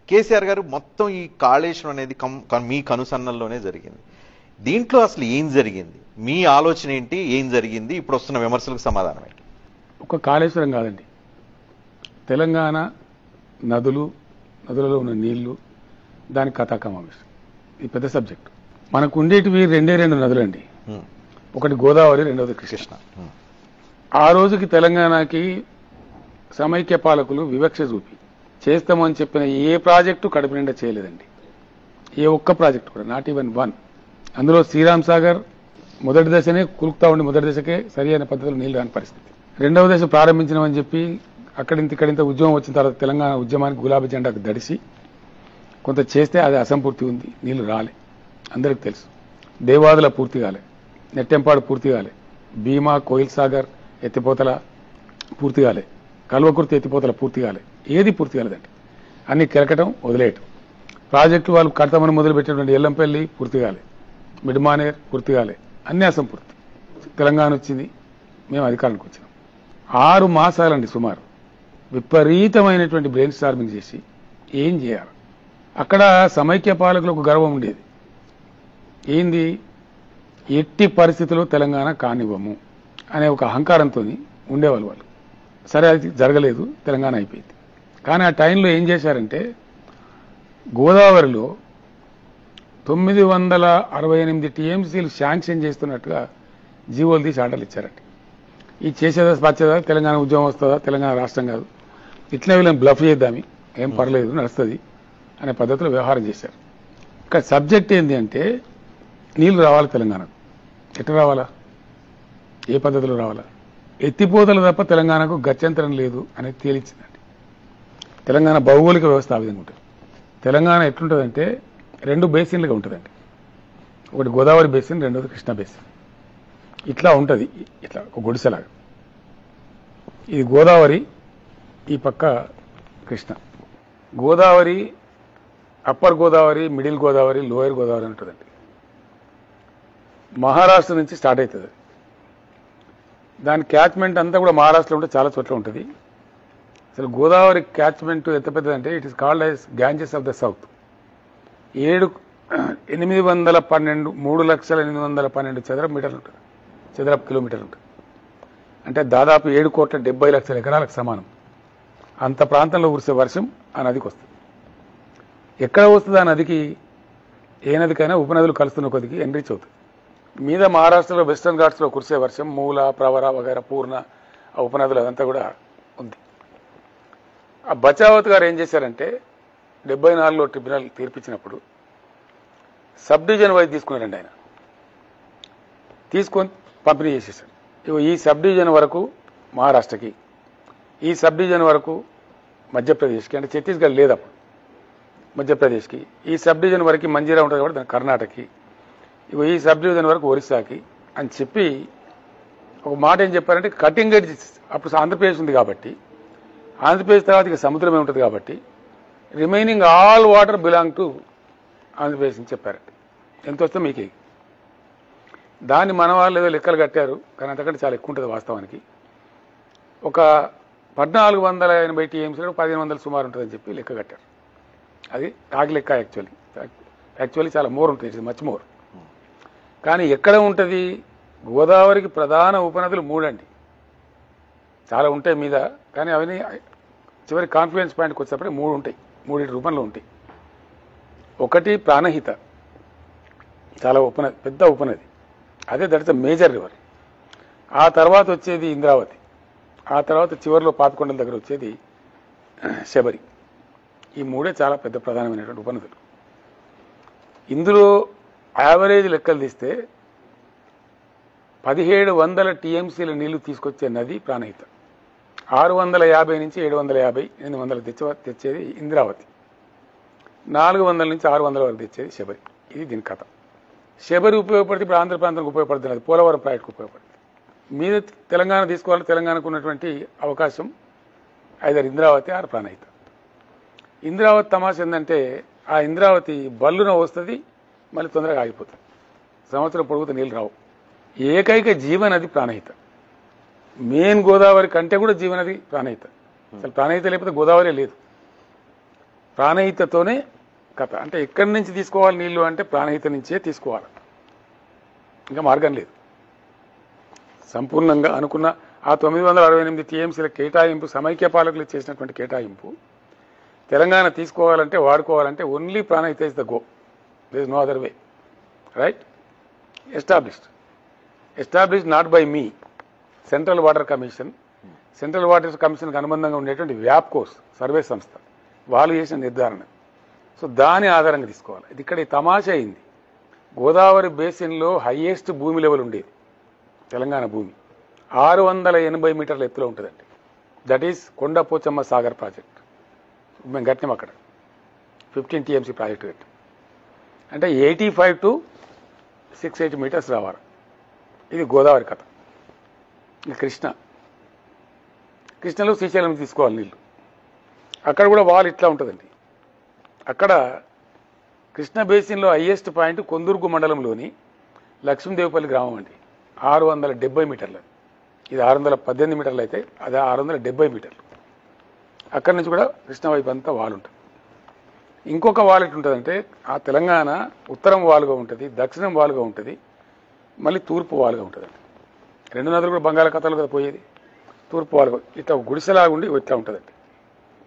కేసీఆర్ గారు మొత్తం ఈ కాళేశ్వరం అనేది మీ కనుసన్నల్లోనే జరిగింది. దీంట్లో అసలు ఏం జరిగింది, మీ ఆలోచన ఏంటి, ఏం జరిగింది, ఇప్పుడు వస్తున్న విమర్శలకు సమాధానం ఏంటి? ఒక కాళేశ్వరం కాదండి, తెలంగాణ నదులలో ఉన్న నీళ్లు, దాని కథాకమావేశం, ఇది పెద్ద సబ్జెక్ట్. మనకు ఉండేటివి రెండు నదులండి, ఒకటి గోదావరి, రెండవది కృష్ణ. ఆ రోజుకి తెలంగాణకి సమైక్య పాలకులు వివక్ష చూపి చేస్తామని చెప్పిన ఏ ప్రాజెక్టు కడుపు నిండా చేయలేదండి. ఏ ఒక్క ప్రాజెక్టు కూడా, నాట్ ఈవెన్ వన్. అందులో శ్రీరామ్ సాగర్ మొదటి దశనే కులుకుతా ఉండి మొదటి దశకే సరి అయిన పద్ధతిలో నీళ్లు రాని పరిస్థితి. రెండవ దశ ప్రారంభించినామని చెప్పి ఇక్కడింత ఉద్యమం వచ్చిన తర్వాత తెలంగాణ ఉద్యమానికి గులాబీ జెండాకు దడిసి కొంత చేస్తే అది అసంపూర్తి ఉంది, నీళ్లు రాలే, అందరికి తెలుసు. దేవాదుల పూర్తి కాలే, నెట్టెంపాడు పూర్తి కాలే, భీమా, కోయిల్ సాగర్ ఎత్తిపోతల పూర్తి కాలే, కల్వకుర్తి ఎత్తిపోతల పూర్తి కాలే, ఏది పూర్తి కాలేదండి. అన్ని కెరకటం, వదిలేయటం. ప్రాజెక్టులు వాళ్ళు కడతామని మొదలుపెట్టినటువంటి ఎల్లంపల్లి పూర్తి కాలే, మిడ్మానేర్ పూర్తి కాలే, అన్ని అసంపూర్తి. తెలంగాణ వచ్చింది, మేము అధికారానికి వచ్చినాం. 6 మాసాలండి సుమారు విపరీతమైనటువంటి బ్రెయిన్ స్టార్మింగ్ చేసి ఏం చేయాలి. అక్కడ సమైక్య పాలకులకు గర్వం ఉండేది, ఏంది, ఎట్టి పరిస్థితుల్లో తెలంగాణ కానివ్వము అనే ఒక అహంకారంతో ఉండేవాళ్ళు వాళ్ళు. సరే, అది జరగలేదు, తెలంగాణ అయిపోయింది. కానీ ఆ టైంలో ఏం చేశారంటే గోదావరిలో 968 టీఎంసీలు శాంక్షన్ చేస్తున్నట్టుగా జీవోలు తీసి ఆర్డర్లు ఇచ్చారంట. ఈ చేసేదా పచ్చేదా, తెలంగాణ ఉద్యమం వస్తుందా, తెలంగాణ రాష్ట్రం కాదు, ఇట్లా వీళ్ళని బ్లఫ్ చేద్దామి, ఏం పర్లేదు నడుస్తుంది అనే పద్ధతిలో వ్యవహారం చేశారు. ఇక్కడ సబ్జెక్ట్ ఏంటి అంటే నీళ్లు రావాలి తెలంగాణకు. ఎట్లా రావాలా, ఏ పద్ధతిలో రావాలా? ఎత్తిపోతలు తప్ప తెలంగాణకు గత్యంతరం లేదు అనేది తేలిచ్చిందండి. తెలంగాణ భౌగోళిక వ్యవస్థ ఆ విధంగా ఉంటుంది. తెలంగాణ ఎట్లుంటుందంటే 2 బేసిన్లుగా ఉంటుందండి. ఒకటి గోదావరి బేసిన్, రెండోది కృష్ణా బేసిన్. ఇట్లా ఉంటుంది, ఇట్లా ఒక గుడిసెలాగా. ఇది గోదావరి, ఈ పక్క Krishna. Godavari upper Godavari, middle Godavari, lower Godavari ఉంటుందండి. మహారాష్ట్ర నుంచి స్టార్ట్ అవుతుంది. దాని క్యాచ్మెంట్ అంతా కూడా మహారాష్ట్రలో ఉంటే చాలా చోట్ల ఉంటుంది. అసలు గోదావరి క్యాచ్మెంట్ ఎంత పెద్దదంటే it is called as Ganges of the south. 3,812 చదరపు కిలోమీటర్లు ఉంటుంది. అంటే దాదాపు 7,70,00,000 ఎకరాలకు సమానం. అంత ప్రాంతంలో కురిసే వర్షం ఆ నదికి వస్తుంది. ఎక్కడ వస్తుంది ఆ నదికి? ఏ నదికైనా ఉపనదులు కలుస్తున్న కొద్దికి ఎన్రిచ్ అవుతుంది. మీద మహారాష్ట్రలో వెస్టర్న్ ఘాట్స్లో కురిసే వర్షం మూల, ప్రవర వగైరా పూర్ణ ఆ ఉపనదులు అదంతా కూడా ఉంది. ఆ బచావత్ గారు ఏం చేశారంటే 74లో ట్రిబ్యునల్ తీర్పిచ్చినప్పుడు సబ్ డివిజన్ వైజ్ తీసుకున్నారండి. ఆయన తీసుకొని పంపిణీ చేసేసారు. ఈ సబ్ డివిజన్ వరకు మహారాష్ట్రకి, ఈ సబ్ డివిజన్ వరకు మధ్యప్రదేశ్కి, అంటే ఛత్తీస్గఢ్ లేదు అప్పుడు, మధ్యప్రదేశ్కి, ఈ సబ్ డివిజన్ వరకు మంజీరా ఉంటుంది కాబట్టి దాని కర్ణాటకకి, ఈ సబ్ డివిజన్ వరకు ఒరిస్సాకి అని చెప్పి ఒక మాట ఏం చెప్పారంటే కటింగ్ ఎడ్జ్. అప్పుడు ఆంధ్రప్రదేశ్ ఉంది కాబట్టి, ఆంధ్రప్రదేశ్ తర్వాత ఇక సముద్రమే ఉంటుంది కాబట్టి remaining all water belong to Andhra Pradesh అని చెప్పారంట. ఎంత వస్తే మీకే. దాన్ని మన వాళ్ళు ఏదో లెక్కలు కట్టారు, కానీ అంతకంటే చాలా ఎక్కువ ఉంటుంది వాస్తవానికి. ఒక 1480 టీఎంసీలో 1500 సుమారు ఉంటుందని చెప్పి లెక్క కట్టారు. అది కాకి లెక్క. యాక్చువల్లీ చాలా మోర్ ఉంటుంది, మచ్ మోర్. కానీ ఎక్కడ ఉంటుంది? గోదావరికి ప్రధాన ఉపనదులు 3 అండి. చాలా ఉంటాయి మీద, కానీ అవన్నీ చివరి కాన్ఫిడెన్స్ పాయింట్కి వచ్చేటప్పుడు 3 ఉంటాయి, 3 రూపంలో ఉంటాయి. ఒకటి ప్రాణహిత, చాలా ఉపనది, పెద్ద ఉపనది, అదే that is the major river. ఆ తర్వాత వచ్చేది ఇంద్రావతి, ఆ తర్వాత చివరిలో పాపికొండల దగ్గర వచ్చేది శబరి. ఈ 3 చాలా పెద్ద ప్రధానమైనటువంటి ఉపనదులు. ఇందులో యావరేజ్ లెక్కలు తీస్తే 1700 టీఎంసీల నీళ్లు తీసుకొచ్చే నది ప్రాణహిత. 650 నుంచి 750, 800 తెచ్చేది ఇంద్రావతి. 400 నుంచి 600 వరకు తెచ్చేది శబరి. ఇది దీని కథ. శబరి ఉపయోగపడితే ఇప్పుడు ఆంధ్ర ప్రాంతానికి ఉపయోగపడుతుంది, అది పోలవరం ప్రాజెక్టుకు ఉపయోగపడుతుంది. మీద తెలంగాణ తీసుకోవాలంటే తెలంగాణకు ఉన్నటువంటి అవకాశం ఐదర్ ఇంద్రావతి ఆర్ ప్రాణహిత. ఇంద్రావతి తమాష ఏంటంటే ఆ ఇంద్రావతి బల్లున వస్తుంది, మళ్ళీ తొందరగా ఆగిపోతుంది, సంవత్సరం పొడుగుతూ నీళ్ళు రావు. ఏకైక జీవనది ప్రాణహిత. మెయిన్ గోదావరి కంటే కూడా జీవనది ప్రాణహిత. అసలు ప్రాణహిత లేకపోతే గోదావరి లేదు. ప్రాణహితతోనే కథ. అంటే ఎక్కడి నుంచి తీసుకోవాలి నీళ్లు అంటే ప్రాణహిత నుంచే తీసుకోవాలి, ఇంకా మార్గం లేదు. సంపూర్ణంగా అనుకున్న ఆ 968 టీఎంసీల కేటాయింపు సమైక్య పాలకులు చేసినటువంటి కేటాయింపు తెలంగాణ తీసుకోవాలంటే వాడుకోవాలంటే only Pranahita is the go, there is no other way. Right? Established not by me, central water commission, central water కమిషన్కి అనుబంధంగా ఉండేటువంటి వ్యాప్కోస్ సర్వే సంస్థ వాళ్ళు చేసిన నిర్ధారణ. సో దాని ఆధారంగా తీసుకోవాలి. ఇది ఇక్కడ ఈ తమాషా అయింది. గోదావరి బేసిన్లో హైయెస్ట్ భూమి లెవెల్ ఉండేది తెలంగాణ భూమి 680 మీటర్ల ఎత్తులో ఉంటుందండి. That is Kondapochamma Sagar project. మేము కట్టినాం అక్కడ 15 టీఎంసీ ప్రాజెక్టు కట్టాం. అంటే 85 to 680 మీటర్స్ రావాలి. ఇది గోదావరి కథ. ఇది కృష్ణలో శ్రీశైలం తీసుకోవాలి నీళ్లు. అక్కడ కూడా వాల్ ఇట్లా ఉంటుందండి. అక్కడ కృష్ణ బేసిన్లో హైయెస్ట్ పాయింట్ కొందుర్గు మండలంలోని లక్ష్మీదేవిపల్లి గ్రామం అండి, 670 మీటర్లు. ఇది 618 మీటర్లు అయితే అది 670 మీటర్లు. అక్కడి నుంచి కూడా కృష్ణ వైపు అంతా వాల్ ఉంటుంది. ఇంకొక వాల్ ఎటు ఉంటుందంటే ఆ తెలంగాణ ఉత్తరం వాలుగా ఉంటుంది, దక్షిణం వాలుగా ఉంటుంది, మళ్ళీ తూర్పు వాలుగా ఉంటుందండి. రెండు నదులు కూడా బంగాళాఖాతంలో కదా పోయేది. తూర్పు వాలుగా ఇట్లా గుడిసెలాగా ఉండి ఇట్లా ఉంటుందండి.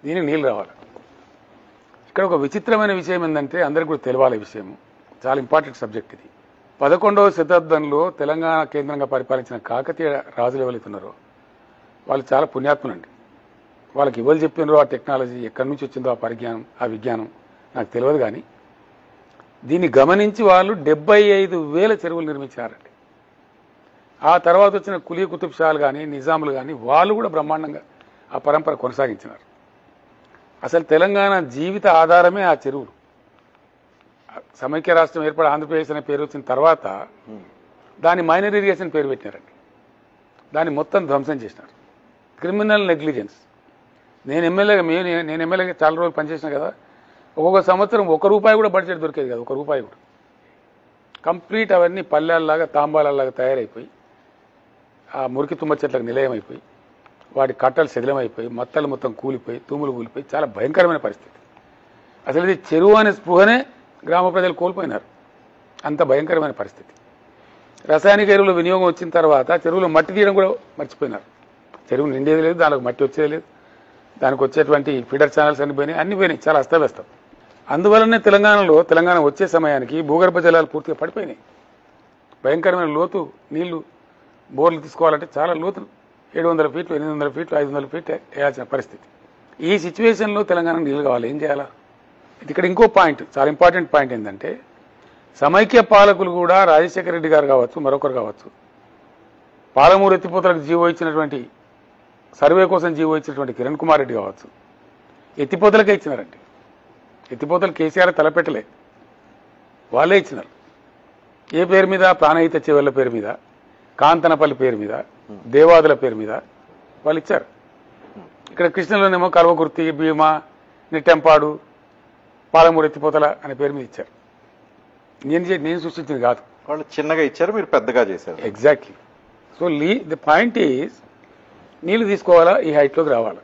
దీనికి నీళ్ళు రావాలి. ఇక్కడ ఒక విచిత్రమైన విషయం ఏంటంటే అందరికీ కూడా తెలవాలి విషయం, చాలా ఇంపార్టెంట్ సబ్జెక్ట్ ఇది. 11వ శతాబ్దంలో తెలంగాణ కేంద్రంగా పరిపాలించిన కాకతీయ రాజులు ఎవరైతున్నారో వాళ్ళు చాలా పుణ్యాత్ములండి. వాళ్ళకి ఎవరు చెప్పినారో ఆ టెక్నాలజీ ఎక్కడి నుంచి వచ్చిందో ఆ పరిజ్ఞానం ఆ విజ్ఞానం నాకు తెలియదు, కానీ దీన్ని గమనించి వాళ్ళు 75,000 చెరువులు నిర్మించారండి. ఆ తర్వాత వచ్చిన కులీ కుతుబ్ షాలు కానీ నిజాములు కానీ వాళ్ళు కూడా బ్రహ్మాండంగా ఆ పరంపర కొనసాగించినారు. అసలు తెలంగాణ జీవిత ఆధారమే ఆ చెరువులు. సమైక్య రాష్ట్రం ఏర్పడి ఆంధ్రప్రదేశ్ అనే పేరు వచ్చిన తర్వాత దాని మైనర్ ఇరిగేషన్ పేరు పెట్టినారండి. దాన్ని మొత్తం ధ్వంసం చేసినారు. Criminal negligence. నేను ఎమ్మెల్యేగా చాలా రోజులు పనిచేసిన కదా, ఒక్కొక్క సంవత్సరం ₹1 కూడా బడ్జెట్ దొరికేది కదా, ₹1 కూడా. కంప్లీట్ అవన్నీ పల్లెల్లాగా తాంబాలలాగా తయారైపోయి ఆ మురికి తుమ్మ చెట్లకు నిలయమైపోయి వాటి కట్టలు శిథిలమైపోయి మత్తలు మొత్తం కూలిపోయి తూములు కూలిపోయి చాలా భయంకరమైన పరిస్థితి. అసలు ఇది చెరువు అనే స్పృహనే గ్రామ ప్రజలు కోల్పోయినారు. అంత భయంకరమైన పరిస్థితి. రసాయనిక ఎరువుల వినియోగం వచ్చిన తర్వాత చెరువులో మట్టి తీయడం కూడా మర్చిపోయినారు. చెరువు నిండేది లేదు, దానికి మట్టి వచ్చేది లేదు, దానికి వచ్చేటువంటి ఫీడర్ ఛానల్స్ అన్ని పోయినాయి, చాలా అస్తవ్యస్తం. అందువల్లనే తెలంగాణ వచ్చే సమయానికి భూగర్భ జలాలు పూర్తిగా పడిపోయినాయి. భయంకరమైన లోతు నీళ్లు బోర్లు తీసుకోవాలంటే చాలా లోతు 700 ఫీట్లు 800 ఫీట్లు 500 ఫీట్లు వేయాల్సిన పరిస్థితి. ఈ సిచ్యువేషన్లో తెలంగాణ నీళ్లు కావాలి, ఏం చేయాలా? ఇక్కడ ఇంకో పాయింట్, చాలా ఇంపార్టెంట్ పాయింట్ ఏంటంటే సమైక్య పాలకులు కూడా రాజశేఖర రెడ్డి గారు కావచ్చు మరొకరు కావచ్చు పాలమూరు ఎత్తిపోతలకు జీవో ఇచ్చినటువంటి సర్వే కోసం జీవో ఇచ్చినటువంటి కిరణ్ కుమార్ రెడ్డి కావచ్చు ఎత్తిపోతలకే ఇచ్చినారండి. ఎత్తిపోతలు కేసీఆర్ తలపెట్టలే, వాళ్ళే ఇచ్చినారు. ఏ పేరు మీద? ప్రాణహిత చెవెళ్ల పేరు మీద, కాంతనపల్లి పేరు మీద, దేవాదుల పేరు మీద వాళ్ళు ఇచ్చారు. ఇక్కడ కృష్ణలోనేమో కల్వకుర్తి, భీమా, నిట్టెంపాడు, పాలమూరు ఎత్తిపోతల అనే పేరు మీద ఇచ్చారు. నేను సృష్టించింది కాదు. వాళ్ళు చిన్నగా ఇచ్చారు, మీరు పెద్దగా చేశారు. Exactly. So the point is నీళ్లు తీసుకోవాలా, ఈ హైట్లోకి రావాలా.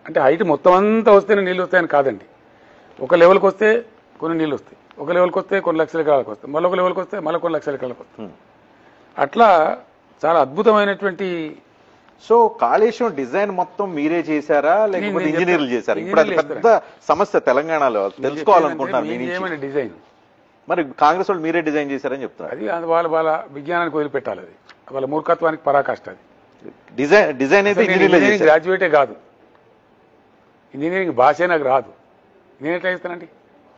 అంటే హైట్ మొత్తం అంతా వస్తేనే నీళ్లు వస్తాయని కాదండి. ఒక లెవెల్కి వస్తే కొన్ని నీళ్లు వస్తాయి, ఒక లెవెల్కి వస్తే కొన్ని లక్షల ఎకరాలకు వస్తాయి, మళ్ళీ ఒక లెవెల్కి వస్తే మళ్ళీ కొన్ని లక్షల ఎకరాలకు వస్తాయి. అట్లా చాలా అద్భుతమైనటువంటి. సో కాళేశ్వరం డిజైన్ మొత్తం మీరే చేశారా లేకపోతే ఇంజనీర్లు చేశారా? ఇప్పుడు అది పెద్ద సమస్య తెలంగాణలో, తెలుసుకోవాలనుకుంటున్నాను. డిజైన్ మరి కాంగ్రెస్ వాళ్ళు మీరే డిజైన్ చేశారని చెప్తున్నారు. అది వాళ్ళ విజ్ఞానానికి వదిలిపెట్టాలి, అది వాళ్ళ మూర్ఖత్వానికి పరాకాష్ట. అది డిజైన్ అయితే ఇంజనీరింగ్ గ్రాడ్యుయేటే కాదు, ఇంజనీరింగ్ భాషే నాకు రాదు. నేను ఎట్లా చేస్తానండి?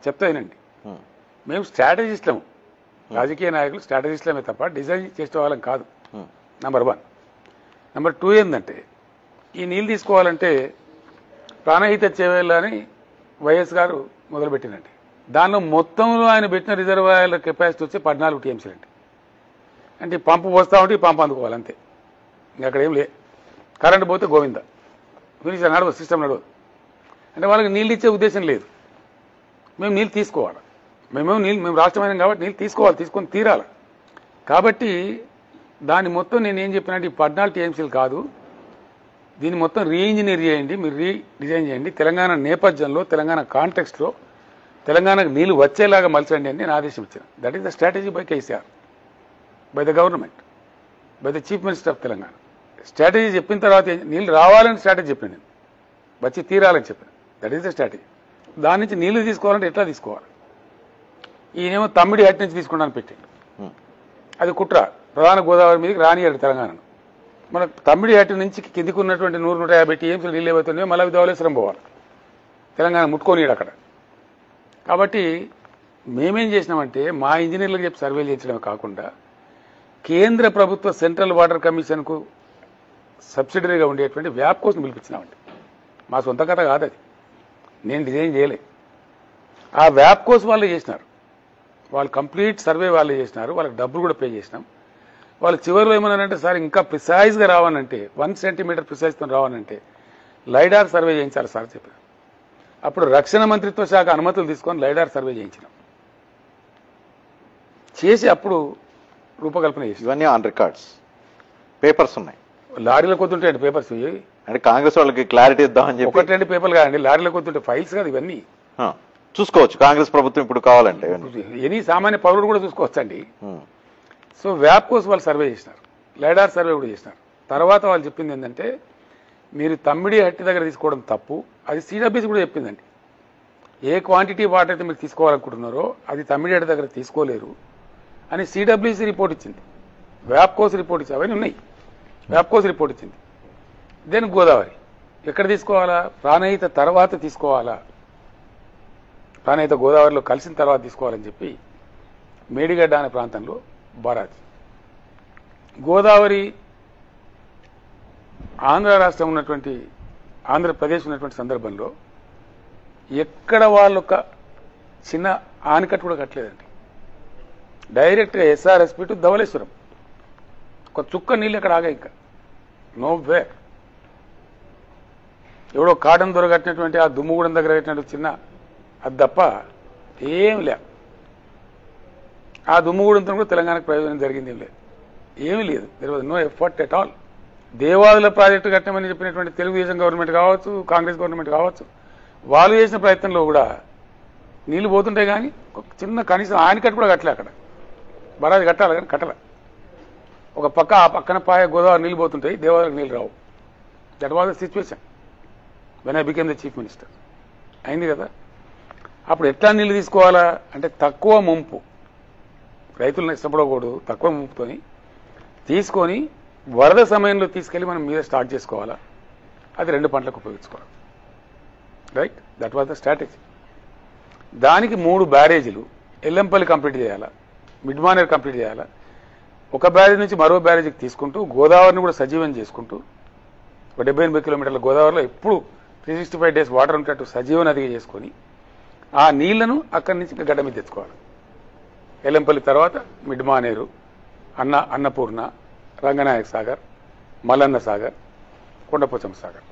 చెప్తానండి. మేము స్ట్రాటజిస్ట్లము, రాజకీయ నాయకులు స్ట్రాటజిస్ట్లమే తప్ప డిజైన్ చేసే వాళ్ళం కాదు. నంబర్ 1. నంబర్ 2 ఏంటంటే ఈ నీళ్ళు తీసుకోవాలంటే ప్రాణహిత చేవేళ్ళ అని వైఎస్ గారు మొదలుపెట్టినండి. దానిలో మొత్తంలో ఆయన పెట్టిన రిజర్వాయర్ల కెపాసిటీ వచ్చి 14 టీఎంసీలు అండి. అంటే పంపు పోస్తా ఉంటే ఈ పంపు అందుకోవాలి అంతే, ఇంకా అక్కడ ఏం లే. కరెంటు పోతే గోవింద, ఫినిష్ నడవదు, సిస్టమ్ నడవదు. అంటే వాళ్ళకి నీళ్ళు ఇచ్చే ఉద్దేశం లేదు. మేము నీళ్ళు తీసుకోవాలి, మేము రాష్ట్రమైన కాబట్టి నీళ్ళు తీసుకోవాలి, తీసుకొని తీరాలి. కాబట్టి దాని మొత్తం నేనేం చెప్పినట్టు ఈ 14 టీఎంసీలు కాదు, దీన్ని మొత్తం రీఇంజనీర్ చేయండి, మీరు రీడిజైన్ చేయండి, తెలంగాణ నేపథ్యంలో, తెలంగాణ కాంటెక్స్ట్లో తెలంగాణకు నీళ్లు వచ్చేలాగా మలచండి అని నేను ఆదేశం ఇచ్చాను. That is the strategy by KCR, by the government, by the chief minister of Telangana. Strategy చెప్పిన తర్వాత నీళ్లు రావాలని స్ట్రాటజీ చెప్పాను నేను, వచ్చి తీరాలని చెప్పాను. That is the strategy. దాని నుంచి నీళ్లు తీసుకోవాలంటే ఎట్లా తీసుకోవాలి? ఈయనేమో తమ్మిడి హట్ నుంచి తీసుకుంటాను పెట్టిండు. అది కుట్ర. ప్రధాన గోదావరి మీదకి రానియాడు తెలంగాణను. మన తమ్మిడి హట్ నుంచి కిందికి ఉన్నటువంటి 100-150 టీఎంసీలు నీళ్ళు ఏవైతున్నాయో మళ్ళీ ధవళేశ్వరం పోవాలి, తెలంగాణ ముట్టుకోనియాడు అక్కడ. కాబట్టి మేమేం చేసినామంటే మా ఇంజనీర్లకు చెప్పి సర్వేలు చేయించడమే కాకుండా కేంద్ర ప్రభుత్వ సెంట్రల్ వాటర్ కమిషన్కు సబ్సిడరీగా ఉండేటువంటి వ్యాప్ కోసం పిలిపించినామండి. మా సొంత కథ కాదు అది, నేను డిజైన్ చేయలే. ఆ వ్యాప్ కోసం వాళ్ళే చేసినారు. వాళ్ళు కంప్లీట్ సర్వే వాళ్ళే చేసినారు. వాళ్ళకి డబ్బులు కూడా పే చేసినాం. వాళ్ళు చివరిలో ఏమన్నారంటే, సార్ ఇంకా ప్రిసైజ్గా రావాలంటే 1 సెంటీమీటర్ ప్రిసైజ్తో రావాలంటే లైడార్ సర్వే చేయించాలి సార్ చెప్పారు. అప్పుడు రక్షణ మంత్రిత్వ శాఖ అనుమతులు తీసుకొని లైడార్ సర్వే చేయించినాం. చేసి అప్పుడు రూపకల్పన చేసి ఇవన్నీ ఆన్ రికార్డ్స్, పేపర్స్ ఉన్నాయి. లారీల కొద్దుంటాయండి పేపర్స్. అంటే కాంగ్రెస్ వాళ్ళకి క్లారిటీ ఇద్దామని చెప్పి 1-2 పేపర్లు కాదండి, లారీల కొద్దుంటే ఫైల్స్ కాదు ఇవన్నీ. చూసుకోవచ్చు కాంగ్రెస్ ప్రభుత్వం ఇప్పుడు కావాలంటే. ఎనీ సామాన్య పౌరుడు కూడా చూసుకోవచ్చండి. సో వ్యాప్ కోసం వాళ్ళు సర్వే చేసినారు, లైడార్ సర్వే కూడా చేసినారు. తర్వాత వాళ్ళు చెప్పింది ఏంటంటే, మీరు తమ్మిడి హట్టి దగ్గర తీసుకోవడం తప్పు. అది సిడబ్ల్యూసీ కూడా చెప్పిందండి. ఏ క్వాంటిటీ వాటర్ అయితే మీరు తీసుకోవాలనుకుంటున్నారో అది తమ్మిడి హట్టి దగ్గర తీసుకోలేరు అని సిడబ్ల్యూసీ రిపోర్ట్ ఇచ్చింది. వ్యాప్ కోస్ రిపోర్ట్ ఇచ్చింది, అవన్నీ ఉన్నాయి. వ్యాప్ కోస్ రిపోర్ట్ ఇచ్చింది. దెన్ గోదావరి ఎక్కడ తీసుకోవాలా? ప్రాణహిత తర్వాత తీసుకోవాలా, ప్రాణహిత గోదావరిలో కలిసిన తర్వాత తీసుకోవాలని చెప్పి మేడిగడ్డ అనే ప్రాంతంలో బారాజ్. గోదావరి ఆంధ్ర రాష్ట్రం ఉన్నటువంటి, ఆంధ్రప్రదేశ్ ఉన్నటువంటి సందర్భంలో ఎక్కడ వాళ్ళొక చిన్న ఆనకట్టు కూడా కట్టలేదండి. డైరెక్ట్గా ఎస్ఆర్ఎస్పీ టు ధవళేశ్వరం, ఒక చుక్క నీళ్ళు ఎక్కడ ఆగా, ఇంకా నో వే. ఎవడో కాటన్ దొర కట్టినటువంటి ఆ దుమ్ముగూడెం దగ్గర కట్టినట్టు చిన్న అది తప్ప ఏం లే. ఆ దుమ్ముగూడెంతో కూడా తెలంగాణకు ప్రయోజనం జరిగింది ఏం లేదు, ఏమీ లేదు. There was no effort at all. Devadula project కట్టమని చెప్పినటువంటి తెలుగుదేశం గవర్నమెంట్ కావచ్చు, కాంగ్రెస్ గవర్నమెంట్ కావచ్చు, వాళ్ళు చేసిన ప్రయత్నంలో కూడా నీళ్లు పోతుంటాయి కానీ చిన్న కనీసం ఆనకట్టు కూడా కట్టలే. అక్కడ బరాది కట్టాలి కానీ కట్టలే. ఒక పక్క ఆ పక్కన పాయ గోదావరి నీళ్లు పోతుంటాయి, దేవాదులకు నీళ్లు రావు. That was the situation when I became the chief minister. అయింది కదా. అప్పుడు ఎట్లా నీళ్లు తీసుకోవాలా అంటే తక్కువ ముంపు, రైతులను ఇష్టపడకూడదు, తక్కువ ముంపుతోని తీసుకొని వరద సమయంలో తీసుకెళ్లి మనం మీద స్టార్ట్ చేసుకోవాలా, అది 2 పంటలకు ఉపయోగించుకోవాలి. Right, that was the strategy. దానికి 3 బ్యారేజీలు ఎల్లంపల్లి కంప్లీట్ చేయాలా, మిడ్మానేర్ కంప్లీట్ చేయాలా, ఒక బ్యారేజ్ నుంచి మరో బ్యారేజీకి తీసుకుంటూ గోదావరిని కూడా సజీవం చేసుకుంటూ 78 కిలోమీటర్ల గోదావరిలో ఎప్పుడు 365 డేస్ వాటర్ ఉంటట్టు సజీవ నదిగా చేసుకొని ఆ నీళ్లను అక్కడి నుంచి గడ్డ మీద తెచ్చుకోవాలి. ఎల్లంపల్లి తర్వాత మిడ్మానేరు, అన్నపూర్ణ, రంగనాయక సాగర్, మల్లన్న సాగర్, కొండపోచమ్మ సాగర్.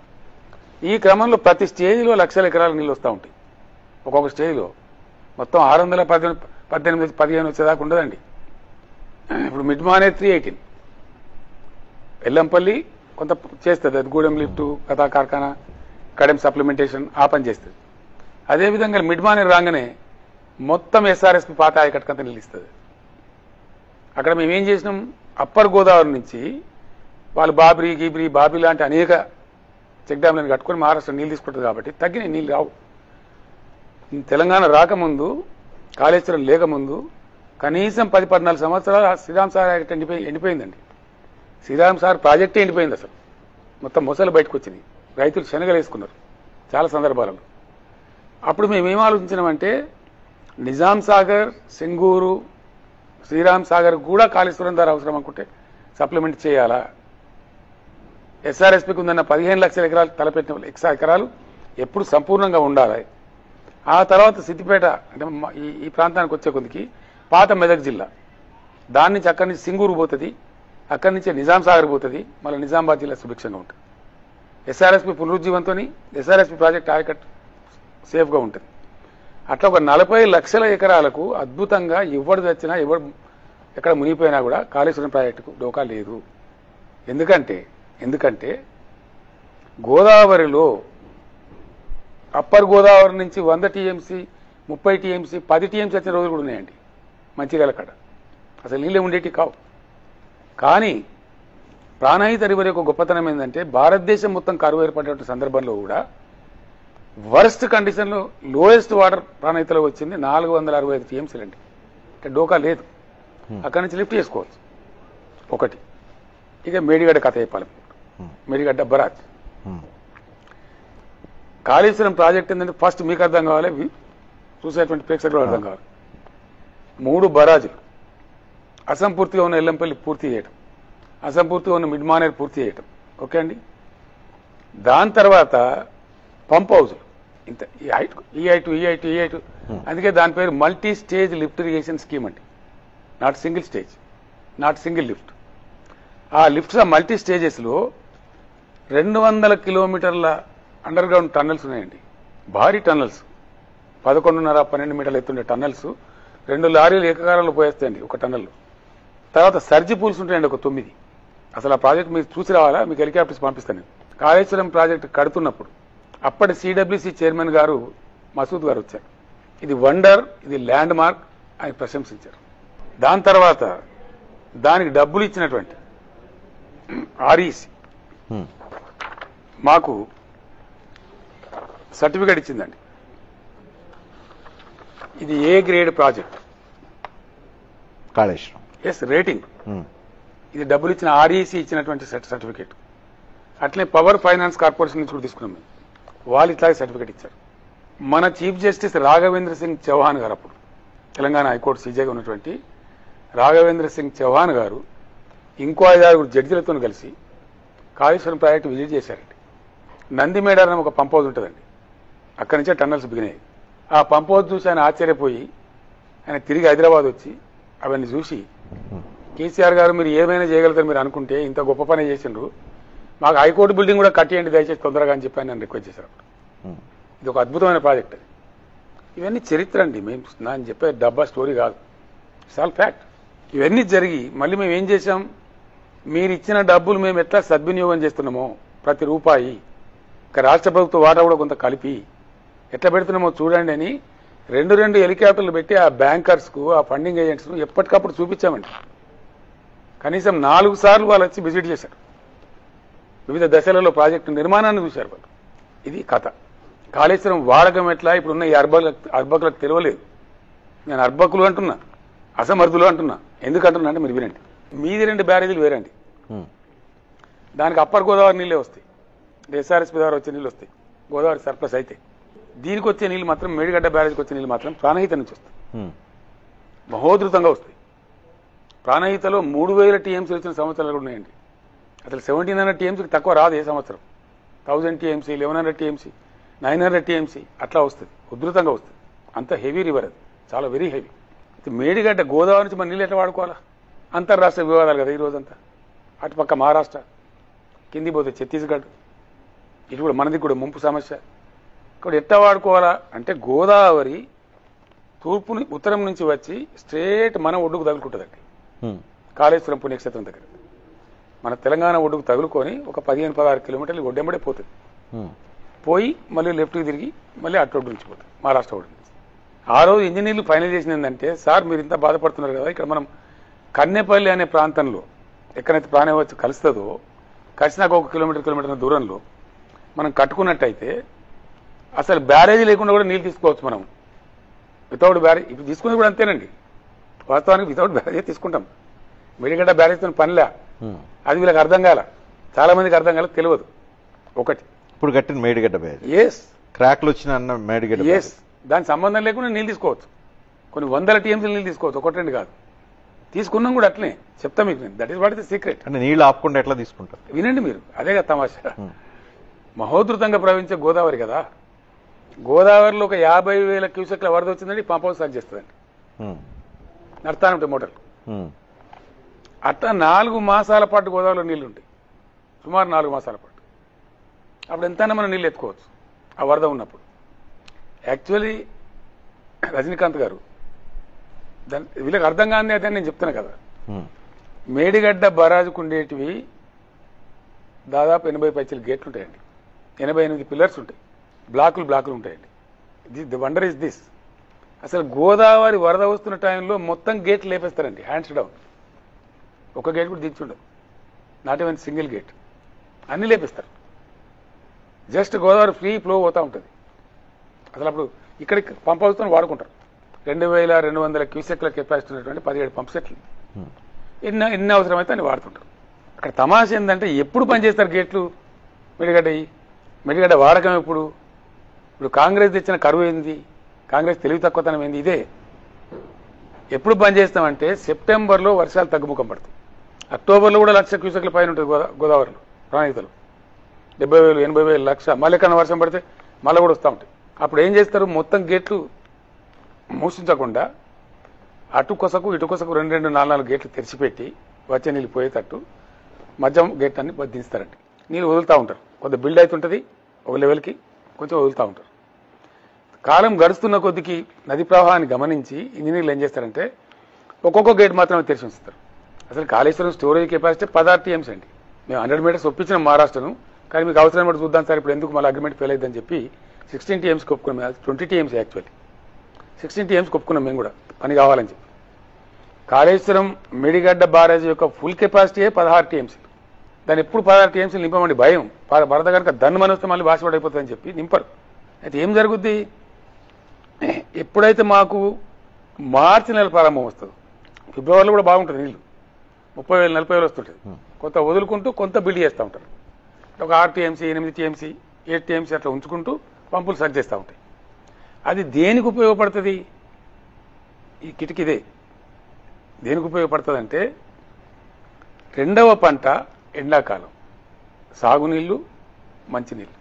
ఈ క్రమంలో ప్రతి స్టేజ్లో లక్షల ఎకరాల నీళ్ళు వస్తూ ఉంటాయి. ఒక్కొక్క స్టేజ్లో మొత్తం 618-15 వచ్చేదాకా ఉండదండి. ఇప్పుడు మిడ్మానేర్ 318, ఎల్లంపల్లి కొంత చేస్తుంది, అది గూడెం లిఫ్ట్, కథా కార్ఖానా, కడెం సప్లిమెంటేషన్ ఆ పని చేస్తుంది. అదేవిధంగా మిడ్మానేర్ రాగానే మొత్తం ఎస్ఆర్ఎస్పీ పాత ఆయకట్టుకంతా నిలుస్తుంది. అక్కడ మేమేం చేసినాం, అప్పర్ గోదావరి నుంచి వాళ్ళు బాబ్రీ లాంటి అనేక చెక్ డ్యామ్లను కట్టుకుని మహారాష్ట్ర నీళ్ళు తీసుకుంటుంది కాబట్టి తగ్గిన నీళ్ళు రావు. తెలంగాణ రాకముందు, కాళేశ్వరం లేకముందు కనీసం 10-14 సంవత్సరాలు శ్రీరామ్ సార్ ఎండిపోయిందండి. శ్రీరామ్ సార్ ప్రాజెక్టే ఎండిపోయింది. అసలు మొత్తం మొసలు బయటకు వచ్చింది, రైతులు శనగలు వేసుకున్నారు చాలా సందర్భాలలో. అప్పుడు మేమేం ఆలోచించినామంటే నిజాం సాగర్, సింగూరు, శ్రీరామ్ సాగర్ కూడా కాళేశ్వరం ద్వారా అవసరం అనుకుంటే సప్లిమెంట్ చేయాలా. ఎస్ఆర్ఎస్పీకి ఉందన్న 15 లక్షల ఎకరాలు తలపెట్టిన ఎకరాలు ఎప్పుడు సంపూర్ణంగా ఉండాలి. ఆ తర్వాత సిద్దిపేట అంటే ఈ ప్రాంతానికి వచ్చే కొద్దికి పాత మెదక్ జిల్లా, దాని నుంచి అక్కడి నుంచి సింగూరు పోతుంది, అక్కడి నుంచే నిజాం సాగర్ పోతుంది, మళ్ళీ నిజామాబాద్ జిల్లా సుభిక్షంగా ఉంటుంది. ఎస్ఆర్ఎస్పీ పునరుజ్జీవంతో ఎస్ఆర్ఎస్పీ ప్రాజెక్ట్ ఆయకట్టు సేఫ్గా ఉంటుంది. అట్లా ఒక 40 లక్షల ఎకరాలకు అద్భుతంగా ఎవడు తెచ్చినా ఎవడు ఎక్కడ మునిగిపోయినా కూడా కాళేశ్వరం ప్రాజెక్టుకు డోకా లేదు. ఎందుకంటే గోదావరిలో అప్పర్ గోదావరి నుంచి 100 టీఎంసీ 30 టీఎంసీ 10 టీఎంసీ వచ్చిన రోజులు కూడా ఉన్నాయండి మంచిర్యాల కాడ. అసలు నీళ్ళే ఉండేటి కావు. కానీ ప్రాణహిత రివర్ యొక్క గొప్పతనం ఏంటంటే భారతదేశం మొత్తం కరువు ఏర్పడిన సందర్భంలో కూడా వర్స్ట్ కండిషన్లో లోయెస్ట్ వాటర్ ప్రాణహితలో వచ్చింది 465 టీఎంసీలు అండి. అంటే డోకా లేదు, అక్కడి నుంచి లిఫ్ట్ చేసుకోవచ్చు. ఒకటి. ఇక మేడిగడ్డ కథ చెప్పాలి. మేడిగడ్డ బరాజ్ కాళేశ్వరం ప్రాజెక్ట్ ఏంటంటే ఫస్ట్ మీకు అర్థం కావాలి, చూసేటువంటి ప్రేక్షకులు అర్థం కావాలి. 3 బరాజులు అసంపూర్తిగా ఉన్న ఎల్లంపల్లి పూర్తి చేయటం, అసంపూర్తిగా ఉన్న మిడ్ మానేర్ పూర్తి చేయటం. ఓకే అండి. దాని తర్వాత పంప్ హౌజులు ఇంత ఈ హైట్. అందుకే దాని పేరు multi stage lift irrigation scheme అండి. Not single stage, not single lift. ఆ లిఫ్ట్స్ ఆ మల్టీ స్టేజెస్లో 200 కిలోమీటర్ల అండర్ గ్రౌండ్ టన్నల్స్ ఉన్నాయండి. భారీ టన్నల్స్, 11.5-12 మీటర్లు ఎత్తుండే టన్నల్స్. 2 లారీలు ఏకకాలంలో పోయేస్తాయండి ఒక టన్నల్లో. తర్వాత సర్జీ పూల్స్ ఉంటాయండి ఒక 9. అసలు ఆ ప్రాజెక్ట్ మీరు చూసి రావాలా, మీకు హెలికాప్టర్స్ పంపిస్తాను నేను. కాళేశ్వరం ప్రాజెక్టు కడుతున్నప్పుడు అప్పటి సిడబ్ల్యూసీ చైర్మన్ గారు మసూద్ గారు వచ్చారు. ఇది వండర్, ఇది ల్యాండ్ మార్క్ అని ప్రశంసించారు. దాని తర్వాత దానికి డబ్బులు ఇచ్చినటువంటి ఆర్ఈసి మాకు సర్టిఫికేట్ ఇచ్చిందండి. ఇది A grade project Kaleshwaram. Yes, rating. ఇది డబ్బులు ఇచ్చిన ఆర్ఈసి ఇచ్చినటువంటి సర్టిఫికేట్. అట్లే పవర్ ఫైనాన్స్ కార్పొరేషన్ నుంచి కూడా తీసుకున్నాం మేము. వాళ్ళు ఇట్లాగే సర్టిఫికేట్ ఇచ్చారు. మన చీఫ్ జస్టిస్ రాఘవేంద్ర సింగ్ చౌహాన్ గారు, అప్పుడు తెలంగాణ హైకోర్టు సీజేగా ఉన్నటువంటి రాఘవేంద్ర సింగ్ చౌహాన్ గారు ఇంకో 5-6 జడ్జిలతో కలిసి కాళేశ్వరం ప్రాజెక్టు విజిట్ చేశారండి. నందిమేడారం ఒక పంప్ హౌస్ ఉంటుందండి, అక్కడి నుంచే టన్నల్స్ బిగినాయి. ఆ పంప్ హౌస్ చూసి ఆయన ఆశ్చర్యపోయి ఆయన తిరిగి హైదరాబాద్ వచ్చి అవన్నీ చూసి, కేసీఆర్ గారు మీరు ఏమైనా చేయగలుగుతారు మీరు అనుకుంటే, ఇంత గొప్ప పని చేసిండ్రు, మాకు హైకోర్టు బిల్డింగ్ కూడా కట్టేయండి దయచేసి తొందరగా అని చెప్పి ఆయన రిక్వెస్ట్ చేశారు. ఇది ఒక అద్భుతమైన ప్రాజెక్ట్ అది. ఇవన్నీ చరిత్ర అండి, మేము నేను చెప్పే డబ్బా స్టోరీ కాదు, ఇట్స్ ఆల్ ఫ్యాక్ట్. ఇవన్నీ జరిగి మళ్ళీ మేము ఏం చేశాం, మీరు ఇచ్చిన డబ్బులు మేము ఎట్లా సద్వినియోగం చేస్తున్నామో ప్రతి రూపాయి, ఇక రాష్ట్ర ప్రభుత్వ వాటా కూడా కొంత కలిపి ఎట్లా పెడుతున్నామో చూడండి అని 2 హెలికాప్టర్లు పెట్టి ఆ బ్యాంకర్స్కు, ఆ ఫండింగ్ ఏజెంట్స్ను ఎప్పటికప్పుడు చూపించామండి. కనీసం 4 సార్లు వాళ్ళు వచ్చి విజిట్ చేశారు. వివిధ దశలలో ప్రాజెక్టు నిర్మాణాన్ని చూశారు వాళ్ళు. ఇది కథ. కాళేశ్వరం వాడకం ఎట్లా ఇప్పుడున్న ఈ అర్బకులకు తెలియలేదు. నేను అర్బకులు అంటున్నా, అసమర్థులు అంటున్నా. ఎందుకంటున్నా అంటే మీరు వినండి. మీది 2 బ్యారేజీలు వేరండి. దానికి అప్పర్ గోదావరి నీళ్ళే వస్తాయి, ఎస్ఆర్ఎస్పీ ద్వారా వచ్చే నీళ్ళు వస్తాయి, గోదావరి సర్ప్లస్ అయితే. దీనికి వచ్చే నీళ్ళు మాత్రం, మేడిగడ్డ బ్యారేజ్కి వచ్చే నీళ్ళు మాత్రం ప్రాణహిత నుంచి వస్తాయి, మహోధృతంగా వస్తాయి. ప్రాణహితలో 3000 టీఎంసీ వచ్చిన సంవత్సరాలు కూడా ఉన్నాయండి. అసలు 1700 టీఎంసీకి తక్కువ రాదు ఏ సంవత్సరం. 1000 టీఎంసీ, 1100 టీఎంసీ, 900 టీఎంసీ అట్లా వస్తుంది, ఉధృతంగా వస్తుంది. అంత హెవీ రివర్ అది, చాలా వెరీ హెవీ. మేడిగడ్డ గోదావరి నుంచి మన నీళ్ళు ఎట్లా వాడుకోవాలా? అంతర్రాష్ట్ర వివాదాలు కదా ఈ రోజంతా. అటుపక్క మహారాష్ట్ర, కింది పోతే ఛత్తీస్గఢ్, ఇటు కూడా మనది కూడా ముంపు సమస్య. ఇక్కడ ఎట్లా వాడుకోవాలా అంటే గోదావరి ఉత్తరం నుంచి వచ్చి స్ట్రేట్ మన ఒడ్డుకు తగులుకుంటుందండి. కాళేశ్వరం పుణ్యక్షేత్రం దగ్గర మన తెలంగాణ ఒడ్డుకు తగులుకొని ఒక 15-16 కిలోమీటర్లు ఒడ్డెంబడే పోతుంది. పోయి మళ్ళీ లెఫ్ట్కి తిరిగి మళ్ళీ అటు ఒడ్డు నుంచి పోతుంది, మహారాష్ట్ర ఒడ్డు నుంచి. ఆ రోజు ఇంజనీర్లు ఫైనల్ చేసింది ఏంటంటే, సార్ మీరు ఇంత బాధపడుతున్నారు కదా, ఇక్కడ మనం కన్నెపల్లి అనే ప్రాంతంలో ఎక్కడైతే ప్రాణం వచ్చి కలుస్తుందో, కలిసినాక 1 కిలోమీటర్ దూరంలో మనం కట్టుకున్నట్టయితే అసలు బ్యారేజీ లేకుండా కూడా నీళ్ళు తీసుకోవచ్చు మనం. వితౌట్ బ్యారేజ్ ఇప్పుడు తీసుకునేది కూడా అంతేనండి. వాస్తవానికి వితౌట్ బ్యారేజ్ తీసుకుంటాం. మేడిగడ్డ బ్యారేజ్తో పనిలే. అది వీళ్ళకి అర్థం కాల, చాలా మందికి అర్థం కాల, తెలియదు. ఒకటి ఇప్పుడు కట్టిన మేడిగడ్డ బ్యారేజ్, ఎస్ క్రాక్లు వచ్చిన అన్న మేడిగడ్డ, ఎస్ దానికి సంబంధం లేకుండా నీళ్ళు తీసుకోవచ్చు. కొన్ని 100 టీఎంసీలు నీళ్ళు తీసుకోవచ్చు, 1-2 కాదు. తీసుకున్నాం కూడా అట్లనే చెప్తా మీకు నేను. That is what is the secret. అంటే నీళ్ళు ఆపకుండా ఎట్లా తీసుకుంటారు వినండి మీరు, అదే కదా తమాషా. మహోధృతంగా ప్రవహించే గోదావరి కదా. గోదావరిలో ఒక 50,000 క్యూసెక్ల వరద వచ్చిందండి, పంప్ హౌస్ స్టార్ట్ చేస్తుందండి, నడతానంటే మోటార్లు. అట్లా 4 మాసాల పాటు గోదావరిలో నీళ్లు ఉంటాయి, సుమారు 4 మాసాల పాటు. అప్పుడు ఎంతైనా మనం నీళ్ళు ఎత్తుకోవచ్చు ఆ వరద ఉన్నప్పుడు. యాక్చువల్లీ రజనీకాంత్ గారు వీళ్ళకి అర్థం కాని అయితే నేను చెప్తున్నా కదా, మేడిగడ్డ బరాజుకు ఉండేటివి దాదాపు 80 పైచీల గేట్లు ఉంటాయండి. 88 పిల్లర్స్ ఉంటాయి, బ్లాకులు ఉంటాయండి. The wonder is this. అసలు గోదావరి వరద వస్తున్న టైంలో మొత్తం గేట్లు లేపేస్తారండి, హ్యాండ్స్ డౌన్. ఒక గేట్ కూడా దించుండదు, నాట్ ఈవెన్ సింగిల్ గేట్, అన్ని లేపేస్తారు. జస్ట్ గోదావరి ఫ్రీ ఫ్లో పోతూ ఉంటుంది. అసలు అప్పుడు ఇక్కడికి పంప్ హౌస్తో వాడుకుంటారు. 2200 క్యూసెక్ల కెపాసిటీ ఉన్నటువంటి 17 పంప్ సెట్లు ఎన్ని అవసరమైతే అన్ని వాడుతుంటారు. అక్కడ తమాష ఏంటంటే ఎప్పుడు పనిచేస్తారు గేట్లు? మెడిగడ్డ వాడకం ఎప్పుడు? ఇప్పుడు కాంగ్రెస్ తెచ్చిన కరువు ఏంది, కాంగ్రెస్ తెలివి తక్కువతనం ఏంది? ఇదే. ఎప్పుడు బంద్ చేస్తామంటే సెప్టెంబర్లో వర్షాలు తగ్గుముఖం పడతాయి. అక్టోబర్లో కూడా 1,00,000 క్యూసెక్ల పైన ఉంటుంది గోదావరిలో ప్రణాళికలు. 70,000 80,000 లక్ష. మళ్ళీ కన్నా వర్షం పడితే మళ్ళీ కూడా వస్తూ ఉంటాయి. అప్పుడు ఏం చేస్తారు? మొత్తం గేట్లు మూసించకుండా అటు కొసకు ఇటు కొసకు 2 4 గేట్లు తెరిచిపెట్టి వచ్చే నీళ్ళు పోయేటట్టు మధ్యం గేట్ అన్ని దించుతారండి. నీళ్ళు వదులుతూ ఉంటారు. కొంత బిల్డ్ అవుతుంటుంది ఒక లెవెల్కి, కొంచెం వదులుతూ ఉంటారు. కాలం గడుస్తున్న కొద్దికి నది ప్రవాహాన్ని గమనించి ఇంజనీర్లు ఏం చేస్తారంటే ఒక్కొక్క గేట్ మాత్రమే తెరిచి ఉంచుతారు. అసలు కాళేశ్వరం స్టోరేజ్ కెపాసిటీ 16 TMC అండి. మేము 100 మీటర్స్ ఒప్పించిన మహారాష్ట్రను, కానీ మీకు అవసరం బట్టి చూద్దాం సార్, ఇప్పుడు ఎందుకు మళ్ళీ అగ్రిమెంట్ ఫెయిల్ అయిందని చెప్పి 16 TMC ఒప్పుకున్నాం. 20 TMC యాక్చువల్లీ 16 TMC ఒప్పుకున్నాం మేము కూడా, పని కావాలని చెప్పి. కాళేశ్వరం మేడిగడ్డ బ్యారేజ్ యొక్క ఫుల్ కెపాసిటీయే 16 TMC. దాన్ని ఎప్పుడు 16 TMC నింపమండి భయం. వరద కనుక దన్ను మనొస్తే మళ్ళీ బాసిపడైపోతుందని చెప్పి నింపరు. అయితే ఏం జరుగుద్ది? ఎప్పుడైతే మాకు మార్చి నెల ప్రారంభం వస్తుంది, ఫిబ్రవరిలో కూడా బాగుంటుంది, నీళ్లు 30,000 40,000 వస్తుంటుంది. కొంత వదులుకుంటూ కొంత బిల్డ్ చేస్తూ ఉంటారు. ఒక 6 TMC 8 TMC 7 TMC అట్లా ఉంచుకుంటూ పంపులు సరి చేస్తూ ఉంటాయి. అది దేనికి ఉపయోగపడుతుంది? ఈ కిటికీదే దేనికి ఉపయోగపడుతుంది అంటే రెండవ పంట ఎండాకాలం సాగునీళ్లు మంచినీళ్ళు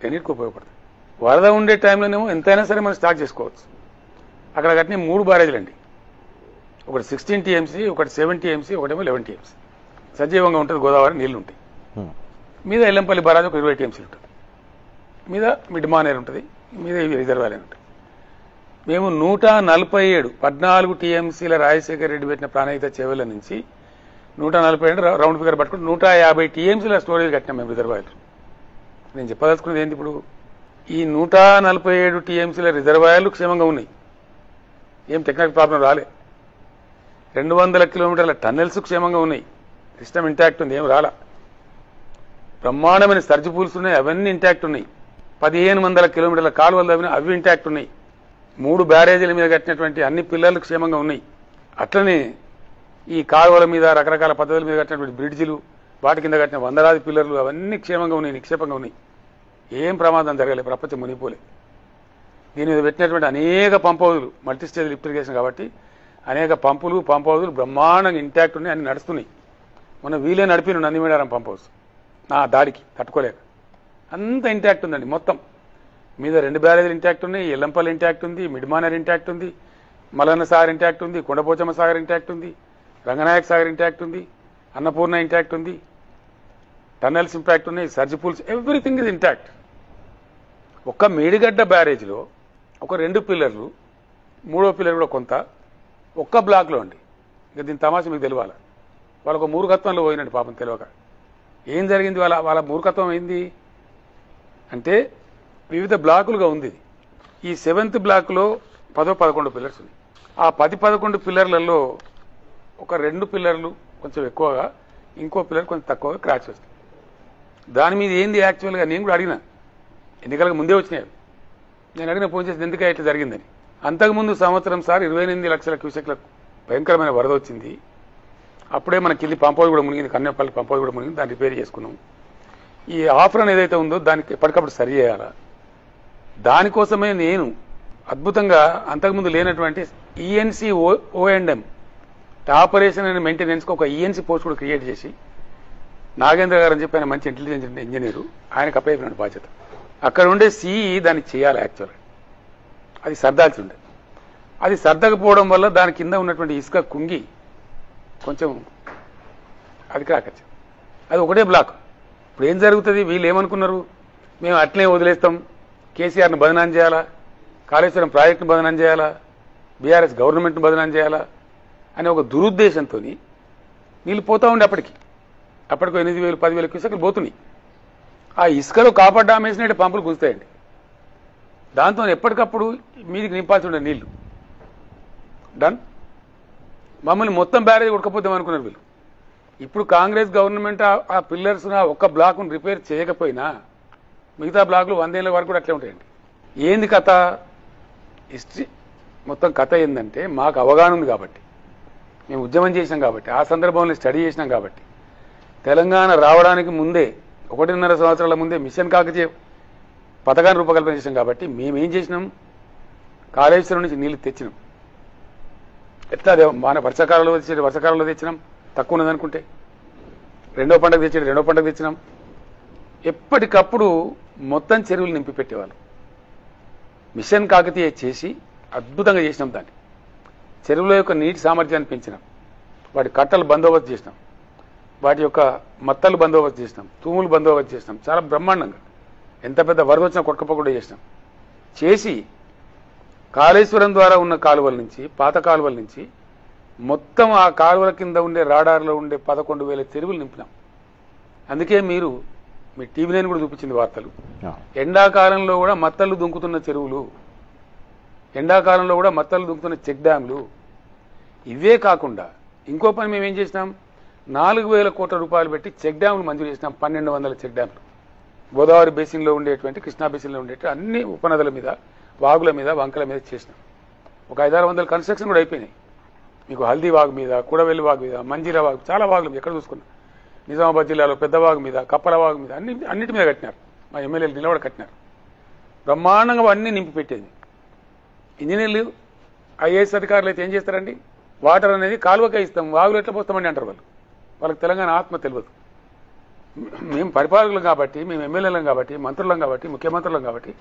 రెండింటికి ఉపయోగపడుతుంది. వరద ఉండే టైంలోనేమో ఎంతైనా సరే మనం స్టాక్ చేసుకోవచ్చు. అక్కడ కట్టిన 3 బ్యారేజీలు అండి. ఒకటి 16 TMC, ఒకటి 7 TMC, ఒకటేమో 11 TMC. సజీవంగా ఉంటుంది గోదావరి, నీళ్లు ఉంటాయి. మీద ఎల్లంపల్లి బరాజ్ ఒక 20 TMC ఉంటుంది. మీద మిడ్ మానేర్ ఉంటుంది, మీద ఇవి రిజర్వాయర్ ఉంటాయి. మేము 147 14 TMCల రాజశేఖర రెడ్డి పెట్టిన ప్రాణహిత చెవుల నుంచి 147 రౌండ్ ఫిగర్ పట్టుకుని 150 TMCల స్టోరేజ్ కట్టినాం మేము రిజర్వాయర్లు. నేను చెప్పదలుచుకున్నది ఏంటి? ఇప్పుడు ఈ 147 TMCల రిజర్వాయర్లు క్షేమంగా ఉన్నాయి, ఏం టెక్నికల్ ప్రాబ్లం రాలే. 200 కిలోమీటర్ల టన్నెల్స్ క్షేమంగా ఉన్నాయి, సిస్టమ్ ఇంటాక్ట్ ఉంది, ఏం రాలా. బ్రహ్మాండమైన సర్జ్ పూల్స్ ఉన్నాయి, అవన్నీ ఇంటాక్ట్ ఉన్నాయి. 1500 కిలోమీటర్ల కాలువలు అవి ఇంటాక్ట్ ఉన్నాయి. 3 బ్యారేజీల మీద కట్టినటువంటి అన్ని పిల్లర్లు క్షేమంగా ఉన్నాయి. అట్లనే ఈ కాలువల మీద రకరకాల పద్ధతుల మీద కట్టినటువంటి బ్రిడ్జిలు, వాటి కింద కట్టిన 100 పిల్లర్లు అవన్నీ క్షేమంగా ఉన్నాయి, నిక్షేపంగా ఉన్నాయి. ఏం ప్రమాదం జరగలేదు, ప్రపంచం మునిగిపోలే. దీని మీద పెట్టినటువంటి అనేక పంప్ హౌజులు, మల్టీ స్టేజ్ లిఫ్ట్ ఇరిగేషన్ కాబట్టి అనేక పంప్ హౌజులు బ్రహ్మాండంగా ఇంటాక్ట్ ఉన్నాయి, అన్ని నడుస్తున్నాయి. మొన్న వీలే నడిపిన నందిమేడారం పంప్ హౌస్ నా దాడికి తట్టుకోలేక అంత ఇంటాక్ట్ ఉందండి. మొత్తం మీద 2 బ్యారేజీలు ఇంటాక్ట్ ఉన్నాయి, ఎల్లంపల్లి ఇంటాక్ట్ ఉంది, మిడ్మానర్ ఇంటాక్ట్ ఉంది, మలన్న సాగర్ ఇంటాక్ట్ ఉంది, కొండపోచమ్మ సాగర్ ఇంటాక్ట్ ఉంది, రంగనాయక సాగర్ ఇంటాక్ట్ ఉంది, అన్నపూర్ణ ఇంటాక్ట్ ఉంది, టన్నెల్స్ ఇంపాక్ట్ ఉన్నాయి, surge pools, everything is intact. ఒక్క మేడిగడ్డ బ్యారేజ్లో ఒక 2 పిల్లర్లు, 3వ పిల్లర్ కూడా కొంత ఒక్క బ్లాక్లో అండి. ఇంకా దీని తమాషా మీకు తెలియాలి. వాళ్ళొక మూర్ఖత్వంలో పోయినట్టు పాపం తెలియక. ఏం జరిగింది? వాళ్ళ మూర్ఖత్వం ఏంది అంటే వివిధ బ్లాకులుగా ఉంది. ఈ 7th బ్లాక్లో 10-11 పిల్లర్స్ ఉన్నాయి. ఆ 10-11 పిల్లర్లలో ఒక 2 పిల్లర్లు కొంచెం ఎక్కువగా, ఇంకో పిల్లర్ కొంచెం తక్కువగా క్రాచ్ వస్తుంది. దాని మీద ఏంది యాక్చువల్గా నేను కూడా అడిగిన, ఎన్నికలకు ముందే వచ్చినాయి. నేను అడిగిన ఫోన్ చేసి ఎందుకు ఇట్లా జరిగిందని. అంతకుముందు సంవత్సరం సార్ 28 లక్షల క్యూసెక్ల భయంకరమైన వరద వచ్చింది. అప్పుడే మన కింది పంప్ హౌస్ కూడా మునిగింది, కన్నేపల్లి పంప్ హౌస్ కూడా మునిగింది, దాన్ని రిపేర్ చేసుకున్నాం. ఈ ఆఫర్ ఏదైతే ఉందో దానికి ఎప్పటికప్పుడు సరి చేయాలా. దానికోసమే నేను అద్భుతంగా అంతకుముందు లేనటువంటి ఈఎన్సీ O&M ఆపరేషన్ అండ్ మెయింటెనెన్స్కి ఒక ఈఎన్సీ పోస్ట్ కూడా క్రియేట్ చేసి నాగేంద్ర గారు అని చెప్పి ఆయన మంచి ఇంటెలిజెంట్ ఇంజనీరు, ఆయనకు అప్పయ్యాడు బాధ్యత. అక్కడ ఉండే సిఈ దానికి చేయాలి యాక్చువల్గా. అది సర్దాల్సి ఉండే. అది సర్దకపోవడం వల్ల దాని కింద ఉన్నటువంటి ఇసుక కుంగి కొంచెం అది క్రాకచ్చు. అది ఒకటే బ్లాక్. ఇప్పుడు ఏం జరుగుతుంది? వీళ్ళు ఏమనుకున్నారు, మేము అట్లే వదిలేస్తాం, కేసీఆర్ను బదనాం చేయాలా, కాళేశ్వరం ప్రాజెక్టును బదనాం చేయాలా, బీఆర్ఎస్ గవర్నమెంట్ను బదనాం చేయాలా అనే ఒక దురుద్దేశంతో నీళ్ళు పోతా ఉండే. అప్పటికి 8,000 10,000 క్యూసెక్లు పోతున్నాయి. ఆ ఇసుకలో కాపర్ డామ్ వేసినట్టు పంపులు గుంజుతాయండి. దాంతో ఎప్పటికప్పుడు మీదికి నింపాల్సి ఉండే నీళ్లు డన్. మమ్మల్ని మొత్తం బ్యారేజ్ ఉడకపోతాం అనుకున్నారు వీళ్ళు. ఇప్పుడు కాంగ్రెస్ గవర్నమెంట్ ఆ పిల్లర్స్ ఒక్క బ్లాక్ను రిపేర్ చేయకపోయినా మిగతా బ్లాక్లు 100 ఏళ్ల వరకు కూడా అట్లే ఉంటాయండి. ఏంది కథ? హిస్టరీ మొత్తం కథ ఏంటంటే మాకు అవగాహన ఉంది కాబట్టి, మేము ఉద్యమం చేసినాం కాబట్టి, ఆ సందర్భంలో స్టడీ చేసినాం కాబట్టి, తెలంగాణ రావడానికి ముందే 1.5 సంవత్సరాల ముందే మిషన్ కాకతీయ పథకాన్ని రూపకల్పన చేసినాం కాబట్టి మేమేం చేసినాం, కాళేశ్వరం నుంచి నీళ్లు తెచ్చినాం. ఎట్లా మన వర్షాకాలంలో తెచ్చినాం, తక్కువ ఉన్నదనుకుంటే రెండో పండుగ తెచ్చినాం. ఎప్పటికప్పుడు మొత్తం చెరువులు నింపి పెట్టేవాళ్ళు. మిషన్ కాకతీయ చేసి అద్భుతంగా చేసినాం. దాన్ని చెరువుల యొక్క నీటి సామర్థ్యాన్ని పెంచినాం, వాటి కట్టలు బందోబస్తు చేసినాం, వాటి యొక్క మత్తలు బందోబస్తు చేసినాం, తూములు బందోబస్తు చేసినాం. చాలా బ్రహ్మాండంగా ఎంత పెద్ద వరద వచ్చినా కొట్టుకపోకుండా చేసినాం. చేసి కాళేశ్వరం ద్వారా ఉన్న కాలువల నుంచి, పాత కాలువల నుంచి మొత్తం ఆ కాలువల కింద ఉండే రాడార్లో ఉండే 11,000 చెరువులు నింపినాం. అందుకే మీరు మీ టీవీ నేను కూడా చూపించింది వార్తలు. ఎండాకాలంలో కూడా మత్తళ్ళు దుంకుతున్న చెరువులు, ఎండాకాలంలో కూడా మత్తళ్ళు దుంకుతున్న చెక్ డ్యాంలు. ఇవే కాకుండా ఇంకో పని మేమేం చేసినాం, 4,000 కోట్ల రూపాయలు పెట్టి చెక్ డ్యాంలు మంజూరు చేసినాం. 1,200 చెక్ డ్యాంలు గోదావరి బేసిన్లో ఉండేటువంటి, కృష్ణా బేసిన్లో ఉండేటువంటి అన్ని ఉపనదుల మీద, వాగుల మీద, వంకల మీద చేసినాం. ఒక 500-600 కన్స్ట్రక్షన్ కూడా అయిపోయినాయి. మీకు హల్దీ వాగు మీద, కూడవెల్లి వాగు మీద, మంజీరా వాగు, చాలా వాగులు ఎక్కడ చూసుకున్నా. నిజామాబాద్ జిల్లాలో పెద్ద వాగు మీద, కప్పల వాగు మీద, అన్నిటి మీద కట్టినారు. మా ఎమ్మెల్యేలు నిలబడ కట్టినారు. బ్రహ్మాండంగా అన్నీ నింపి పెట్టేది. ఇంజనీర్లు, ఐఏఎస్ అధికారులు అయితే ఏం చేస్తారండి, వాటర్ అనేది కాలువకే ఇస్తాం, వాగులు ఎట్లా పోస్తామండి అంటారు వాళ్ళు. వాళ్ళకి తెలంగాణ ఆత్మ తెలియదు. మేము పరిపాలకులం కాబట్టి, మేము ఎమ్మెల్యేలం కాబట్టి, మంత్రులం కాబట్టి, ముఖ్యమంత్రులం కాబట్టి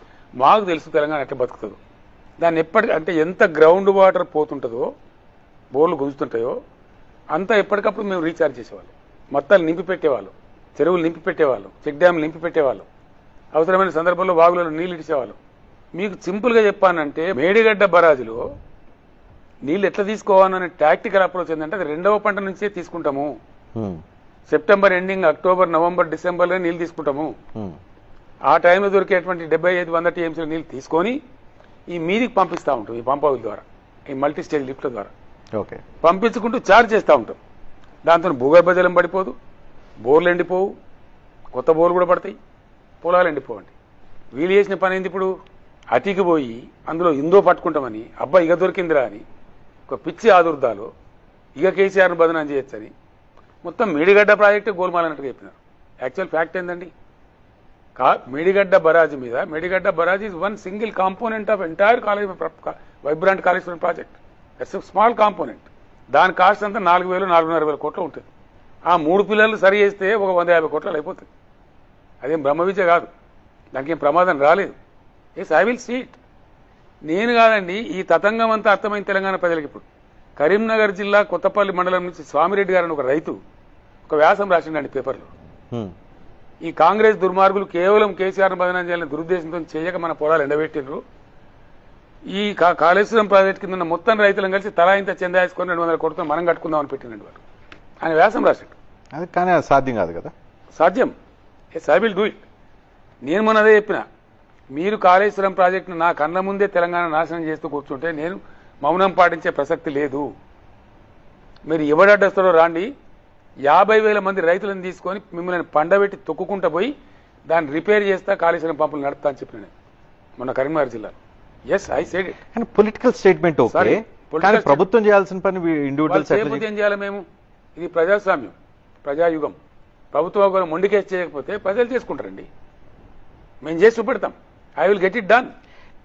మాకు తెలుసు తెలంగాణ ఎట్లా బతుకుతుందో. దాన్ని అంటే ఎంత గ్రౌండ్ వాటర్ పోతుంటుందో, బోర్లు గుంజుతుంటాయో అంతా ఎప్పటికప్పుడు మేము రీఛార్జ్ చేసేవాళ్ళం. మొత్తాలు నింపి పెట్టేవాళ్ళం, చెరువులు నింపి పెట్టేవాళ్ళం, చెక్ డ్యాములు నింపి పెట్టేవాళ్ళం, అవసరమైన సందర్భంలో వాగులలో నీళ్లు ఇచ్చేవాళ్ళం. మీకు సింపుల్గా చెప్పానంటే మేడిగడ్డ బరాజులో నీళ్ళు ఎట్లా తీసుకోవాలనే టాక్టికల్ అప్రోచ్ ఏంటంటే అది 2వ పంట నుంచే తీసుకుంటాము. సెప్టెంబర్ ఎండింగ్, అక్టోబర్, నవంబర్, డిసెంబర్లో నీళ్ళు తీసుకుంటాము. ఆ టైంలో దొరికేటువంటి 75-100 టీఎంసీల నీళ్ళు తీసుకొని ఈ మీదికి పంపిస్తూ ఉంటాం. ఈ పంప్ హౌస్ ద్వారా, ఈ మల్టీ స్టేజ్ లిఫ్ట్ల ద్వారా పంపించుకుంటూ చార్జ్ చేస్తూ ఉంటాం. దాంతో భూగర్భ జలం పడిపోదు, బోర్లు ఎండిపోవు, కొత్త బోర్లు కూడా పడతాయి, పొలాలు ఎండిపోవండి. వీళ్ళు చేసిన పని ఏంది, ఇప్పుడు అతికి పోయి అందులో ఇందో పట్టుకుంటామని, అబ్బా ఇక దొరికిందిరా అని ఒక పిచ్చి ఆదుర్దాలో ఇక కేసీఆర్ను బదనాం చేయొచ్చని మొత్తం మేడిగడ్డ ప్రాజెక్టు గోల్మాలన్నట్టుగా చెప్పినారు. యాక్చువల్ ఫ్యాక్ట్ ఏందండి, మేడిగడ్డ బరాజ్ మీద, Medigadda barrage is one single component of entire college Vibrant Kaleshwaram project. That's a small component. దాని కాస్ట్ అంతా 4,000-4,500 కోట్లు ఉంటుంది. ఆ 3 పిల్లర్లు సరి చేస్తే ఒక 150 కోట్లు అయిపోతుంది. అదేం బ్రహ్మ విద్య కాదు, దానికి ఏం ప్రమాదం రాలేదు. Yes, I will see it. నేను కాదండి, ఈ తతంగం అంతా అర్థమైన తెలంగాణ ప్రజలకు. ఇప్పుడు కరీంనగర్ జిల్లా కొత్తపల్లి మండలం నుంచి స్వామిరెడ్డి గారని ఒక రైతు ఒక వ్యాసం రాసిండండి పేపర్లో. ఈ కాంగ్రెస్ దుర్మార్గులు కేవలం కేసీఆర్ను బదనాం చేయాలని దురుద్దేశంతో చేయక మన పొలాలు ఎండబెట్టినరు. ఈ కాళేశ్వరం ప్రాజెక్టు కింద ఉన్న మొత్తం రైతులను కలిసి తలా ఇంత చందా వేసుకొని 200 కోట్లతో మనం కట్టుకుందామని పెట్టినండి వాళ్ళు. ఆయన వ్యాసం రాశాడు. అది కానీ అది సాధ్యం కాదు కదా. సాధ్యం. Yes, I will do it. నేను మొన్న అదే చెప్పిన, మీరు కాళేశ్వరం ప్రాజెక్టును నా కళ్ళ ముందే తెలంగాణ నాశనం చేస్తూ కూర్చుంటే నేను మౌనం పాటించే ప్రసక్తి లేదు. మీరు ఎవడడ్డస్తారో రాండి, 50,000 మంది రైతులను తీసుకొని మిమ్మల్ని పండబెట్టి తొక్కుకుంటూ పోయి దాన్ని రిపేర్ చేస్తా, కాళేశ్వరం పంపులు నడుపుతా అని చెప్పిన మొన్న కరీంనగర్ జిల్లాలో. Yes, I said it. కానీ పొలిటికల్ స్టేట్మెంట్ ఓకే, కానీ ప్రభుత్వం చేయాల్సిన పని ఇండివిజువల్ ఏం చేయాలి మేము? ఇది ప్రజాస్వామ్యం, ప్రజాయుగం. ప్రభుత్వం ఒకరు మొండికేసి చేయకపోతే ప్రజలు చేసుకుంటారండి. మేము చేసి చూపెడతాం. I will get it done.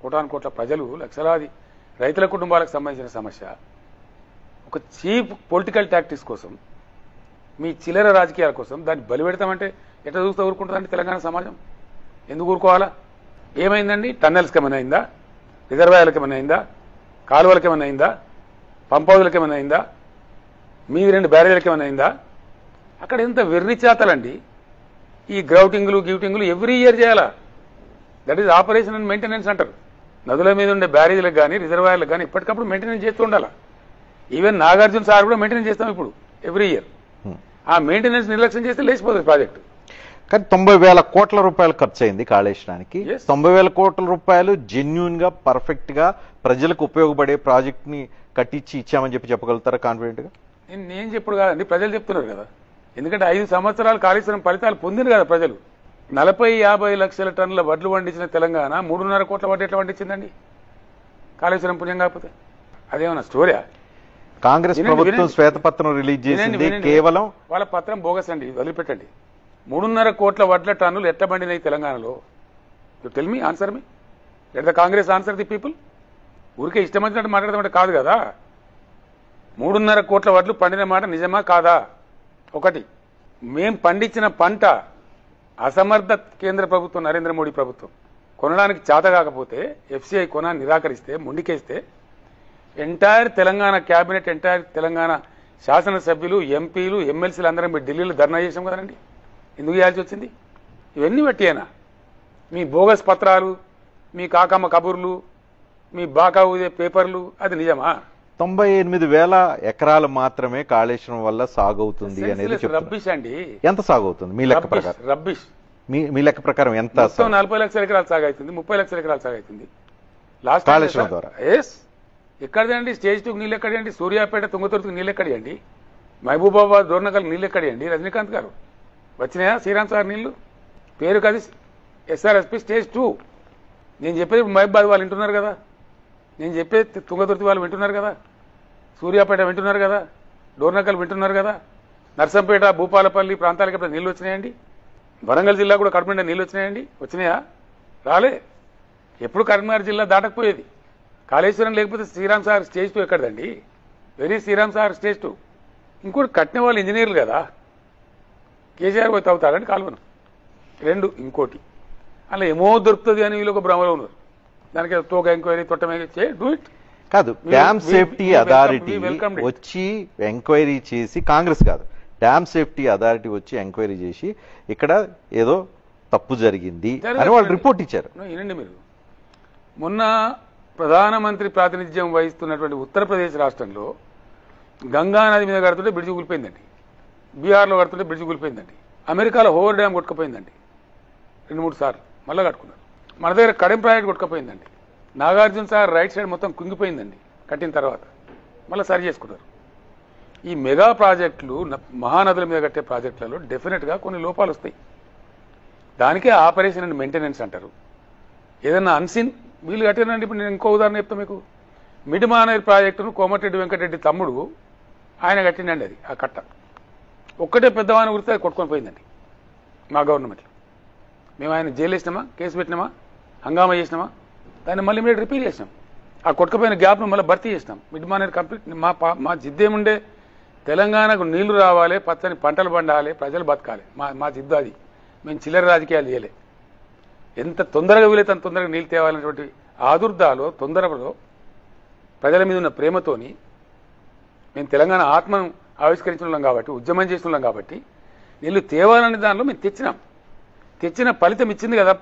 కోటానుకోట్ల ప్రజలు, లక్షలాది రైతుల కుటుంబాలకు సంబంధించిన సమస్య ఒక చీప్ పొలిటికల్ టాక్టిక్స్ కోసం, మీ చిల్లర రాజకీయాల కోసం దాన్ని బలిపెడతామంటే ఎట్లా చూస్తూ ఊరుకుంటుందండి తెలంగాణ సమాజం? ఎందుకు ఊరుకోవాలా? ఏమైందండి? టన్నెల్స్కి ఏమైనా అయిందా? రిజర్వాయర్లకు ఏమైనా అయిందా? కాలువలకు ఏమైనా అయిందా? పంప్ హౌస్లకు ఏమైనా అయిందా? మీ 2 బ్యారేజ్లకు ఏమైనా అయిందా? అక్కడ ఎంత వెర్రి చేతలండి. ఈ గ్రౌటింగ్లు గిౌటింగ్లు ఎవ్రీ ఇయర్ చేయాలా? That is operation and maintenance అంటారు. నదుల మీద ఉండే బ్యారేజ్లకు కానీ రిజర్వాయర్లకు కానీ ఇప్పటికప్పుడు మెయింటెనెన్స్ చేస్తూ ఉండాలా. ఈవెన్ నాగార్జున సార్ కూడా మెయింటెనెన్స్ చేస్తాం ఇప్పుడు ఎవ్రీ ఇయర్. ఆ మెయింటెనెన్స్ నిర్లక్ష్యం చేస్తే లేచిపోతుంది ప్రాజెక్టు. కానీ 90,000 కోట్ల రూపాయలు ఖర్చు అయింది కాళేశ్వరానికి. Yes. 90,000 కోట్ల రూపాయలు జెన్యూన్ గా పర్ఫెక్ట్ గా ప్రజలకు ఉపయోగపడే ప్రాజెక్ట్ ని కట్టించి ఇచ్చామని చెప్పగలుగుతారా కాన్ఫిడెంట్ గా? నేను చెప్పుడు కాదండి, ప్రజలు చెప్తున్నారు కదా. ఎందుకంటే 5 సంవత్సరాలు కాళేశ్వరం ఫలితాలు పొందిరు కదా ప్రజలు. 40-50 లక్షల టన్నుల వడ్లు పండించిన తెలంగాణ 3.5 కోట్ల వడ్లు ఎట్లా పండించిందండి కాళేశ్వరం పుణ్యం కాకపోతే? అదేమన్నా స్టోరీయా? కాంగ్రెస్ ప్రభుత్వం శ్వేతపత్రం రిలీజ్ చేసింది కేవలం వాళ్ళ పత్రం బోగస్ అండి, వదిలిపెట్టండి. 3.5 కోట్ల వడ్ల టన్నులు ఎట్లా పండినాయి తెలంగాణలో? You tell me, answer me. Let the Congress answer the people. ఊరికే ఇష్టం వచ్చినట్టు మాట్లాడదామంటే కాదు కదా. 3.5 కోట్ల వడ్లు పండిన మాట నిజమా కాదా? ఒకటి, మేం పండించిన పంట అసమర్థ కేంద్ర ప్రభుత్వం, నరేంద్ర మోడీ ప్రభుత్వం కొనడానికి చేత కాకపోతే ఎఫ్సిఐ కొన నిరాకరిస్తే, మొండికేస్తే entire Telangana cabinet, entire Telangana శాసనసభ్యులు, ఎంపీలు, ఎమ్మెల్సీలు అందరం మీరు ఢిల్లీలో ధర్నా చేసాం కదండి. ఎందుకు చేయాల్సి వచ్చింది? ఇవన్నీ బట్టియేనా? మీ బోగస్ పత్రాలు, మీ కాకమ్మ కబుర్లు, మీ బాకా ఊదే పేపర్లు, అది నిజమా? 98,000 ఎకరాలు మాత్రమే కాళేశ్వరం వల్ల సాగవుతుంది అనేది రబ్బిష్ అండి. ఎంత సాగవుతుంది మీ లెక్క ప్రకారం? రబ్బిష్. మీ లెక్క ప్రకారం ఎంత? 40 లక్షల ఎకరాలు సాగవుతుంది, 30 లక్షల ఎకరాలు సాగవుతుంది లాస్ట్ కాళేశ్వరం ద్వారా. ఎస్. ఎక్కడిదండి? స్టేజ్ 2 నీళ్ళు ఎక్కడియండి? సూర్యాపేట తుంగతుర్తికి నీళ్ళు ఎక్కడియండి? మహబూబాబాద్ దోర్నకల్ నీళ్ళు ఎక్కడియండి? రజనీకాంత్ గారు వచ్చినాయా శ్రీరామ్ సార్ నీళ్లు? పేరు కాదు ఎస్ఆర్ఎస్పీ స్టేజ్ 2. నేను చెప్పేది మహబూబాబాద్ వాళ్ళు వింటున్నారు కదా, నేను చెప్పేది తుంగతుర్తి వాళ్ళు వింటున్నారు కదా, సూర్యాపేట వింటున్నారు కదా, డోర్నకల్ వింటున్నారు కదా, నర్సంపేట, భూపాలపల్లి ప్రాంతాలకి ఎప్పుడు నీళ్లు వచ్చినాయండి? వరంగల్ జిల్లా కూడా కడుపు నిండా నీళ్లు వచ్చినాయండి? వచ్చినాయా? రాలే. ఎప్పుడు కరీంనగర్ జిల్లా దాటకపోయేది. కాళేశ్వరం లేకపోతే శ్రీరామ్ సార్ స్టేజ్ 2 ఎక్కడదండి? Very Sriram Sagar stage 2. ఇంకోటి, కట్టిన వాళ్ళు ఇంజనీర్లు కదా, కేసీఆర్ పోయి తవ్వుతారండి కాలువను. 2, ఇంకోటి అలా ఏమో దొరుకుతుంది అని వీళ్ళు ఒక భ్రమలో ఉన్నారు. దానికి తోక ఎంక్వైరీ తొట్టమే డూ ఇట్ కాదు. డ్యామ్ సేఫ్టీ అథారిటీ వచ్చి ఎంక్వైరీ చేసి, కాంగ్రెస్ కాదు, డ్యామ్ సేఫ్టీ అథారిటీ వచ్చి ఎంక్వైరీ చేసి ఇక్కడ ఏదో తప్పు జరిగింది అని వాళ్ళు రిపోర్ట్ ఇచ్చారు. వినండి మీరు. మొన్న ప్రధానమంత్రి ప్రాతినిధ్యం వహిస్తున్నటువంటి ఉత్తరప్రదేశ్ రాష్ట్రంలో గంగా నది మీద కడుతుంటే బ్రిడ్జి కూలిపోయిందండి. బీహార్లో కడుతుంటే బ్రిడ్జి కూలిపోయిందండి. అమెరికాలో హోవర్ డ్యామ్ కొట్టుకుపోయిందండి 2-3 సార్లు, మళ్ళీ కట్టుకున్నారు. మన దగ్గర కడెం ప్రాజెక్ట్ కొట్టుకుపోయిందండి. నాగార్జున సార్ రైట్ సైడ్ మొత్తం కుంగిపోయిందండి కట్టిన తర్వాత, మళ్ళీ సరి చేసుకున్నారు. ఈ మెగా ప్రాజెక్టులు, మహానదుల మీద కట్టే ప్రాజెక్టులలో డెఫినెట్గా కొన్ని లోపాలు వస్తాయి. దానికే ఆపరేషన్ అండ్ మెయింటెనెన్స్ అంటారు. ఏదన్నా అన్సిన్ వీళ్ళు కట్టినండి. ఇప్పుడు నేను ఇంకో ఉదాహరణ చెప్తా మీకు. మిడిమానేరు ప్రాజెక్టును కోమటిరెడ్డి వెంకటరెడ్డి తమ్ముడు ఆయన కట్టిండండి. అది ఆ కట్ట ఒక్కటే పెద్దవాని గుర్తు అది కొట్టుకొని పోయిందండి మా గవర్నమెంట్లో. మేము ఆయన జైలు వేసినామా, కేసు పెట్టినామా, హంగామా చేసినామా, దాన్ని మళ్ళీ మీరు రిపీల్ చేసినాం. ఆ కొట్టుకుపోయిన గ్యాప్ను మళ్ళీ భర్తీ చేసినాం. మిడిమానేరు కంప్లీట్. మా జిద్దేముండే తెలంగాణకు నీళ్లు రావాలి, పచ్చని పంటలు పండాలి, ప్రజలు బతకాలి. మా జిద్దు అది. మేము చిల్లర రాజకీయాలు చేయలే. ఎంత తొందరగా వీలైతే అంత తొందరగా నీళ్ళు తేవాలనేటువంటి ఆదుర్దాలో, తొందరలో, ప్రజల మీద ఉన్న ప్రేమతోని మేము తెలంగాణ ఆత్మను ఆవిష్కరించున్నాం కాబట్టి, ఉద్యమం చేస్తున్నాం కాబట్టి నీళ్లు తేవాలనే దానిలో మేము తెచ్చిన ఫలితం ఇచ్చింది కదా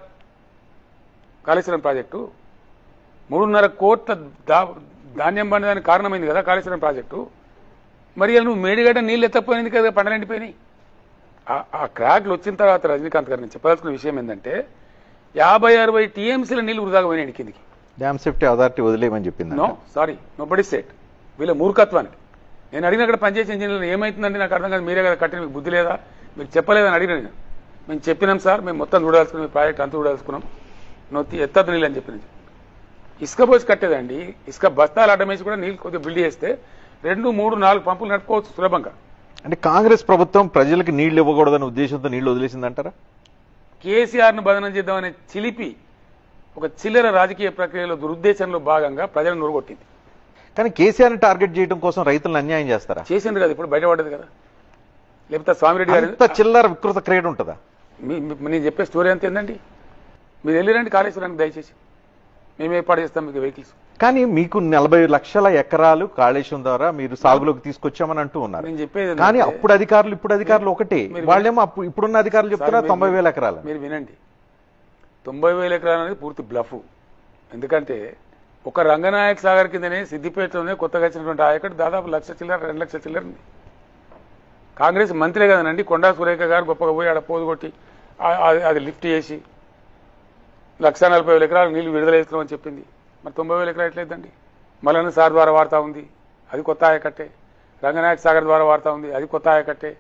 కాళేశ్వరం ప్రాజెక్టు. 3.5 కోట్ల ధాన్యం పండడానికి కారణమైంది కదా కాళేశ్వరం ప్రాజెక్టు. మరి నువ్వు మేడిగడ్డ నీళ్ళు ఎత్తపోయింది కదా, పంటలు ఎండిపోయినాయి. ఆ క్రాక్లు వచ్చిన తర్వాత రజనీకాంత్ గారు నేను చెప్పాల్సిన విషయం ఏంటంటే 50-60 టీఎంసీల నీళ్లు వృధాగా పోయినాయి కిందికి. డ్యామ్ సేఫ్టీ అథారిటీ వదిలేయమని చెప్పింది. No sorry, nobody said. వీళ్ళ మూర్ఖత్వానికి నేను అడిగిన అక్కడ పనిచేసే ఇంజనీర్లు ఏమైతుందంటే నాకు అర్థం కాదు. మీరే కదా కట్టిన, మీకు బుద్ధి లేదా, మీకు చెప్పలేదని అడిగిన నేను. మేము చెప్పినాం సార్, మేము మొత్తం చూడాల్సుకున్నాం, మీ ప్రాజెక్ట్ అంతా చూడాల్సుకున్నాం, నొత్తి ఎత్తద్దు నీళ్ళు అని చెప్పిన. ఇసుక పోసి కట్టేదండి. ఇసుక బస్తాలు అడ్డమేసి కూడా నీళ్ళు కొద్దిగా బిల్డ్ చేస్తే 2, 3, 4 పంపులు నడుపుకోవచ్చు సులభంగా. అంటే కాంగ్రెస్ ప్రభుత్వం ప్రజలకు నీళ్లు ఇవ్వకూడదనే ఉద్దేశంతో నీళ్లు వదిలేసిందంటారా? కేసీఆర్ను బదనం చేద్దామనే చిలిపి ఒక చిల్లర రాజకీయ ప్రక్రియలో దురుద్దేశంలో భాగంగా ప్రజలను నూరగొట్టింది. కానీ కేసీఆర్ని టార్గెట్ చేయడం కోసం రైతులను అన్యాయం చేస్తారా? చేసింది కదా, ఇప్పుడు బయటపడ్డది కదా. లేకపోతే స్వామిరెడ్డి గారు చిల్లర వికృత క్రియేట్ ఉంటుందా? నేను చెప్పే స్టోరీ అంత ఏందండి. మీరు వెళ్ళిరండి కాళేశ్వరానికి దయచేసి, మేము ఏర్పాటు చేస్తాం మీకు వెహికల్స్. కానీ మీకు 40 లక్షల ఎకరాలు కాళేశ్వరం ద్వారా మీరు సాగులోకి తీసుకొచ్చామని అంటూ ఉన్నారు. నేను చెప్పేది కానీ అప్పుడు అధికారులు ఒకటే, వాళ్ళేమో ఇప్పుడున్న అధికారులు చెప్తున్నారు 90,000 ఎకరాలు. మీరు వినండి, 90,000 ఎకరాలు అనేది పూర్తి బ్లఫ్. ఎందుకంటే ఒక రంగనాయక సాగర్ కిందనే సిద్దిపేటలోనే కొత్తగా వచ్చినటువంటి ఆయకట్టు దాదాపు 1 లక్ష చిల్లర, 2 లక్షల చిల్లర ఉంది. కాంగ్రెస్ మంత్రే కదనండి కొండా సురేఖ గారు గొప్పగా పోయి ఆడ పోదు కొట్టి అది లిఫ్ట్ చేసి 1,40,000 ఎకరాలు నీళ్లు విడుదల చేస్తున్నామని చెప్పింది. మరి 90,000 ఎకరాలు ఎట్లయిద్దండి? మల్లన్న సార్ ద్వారా వాడుతూ ఉంది, అది కొత్త ఆయకట్టే. రంగనాయక సాగర్ ద్వారా వాడుతూ ఉంది, అది కొత్త ఆయకట్టే.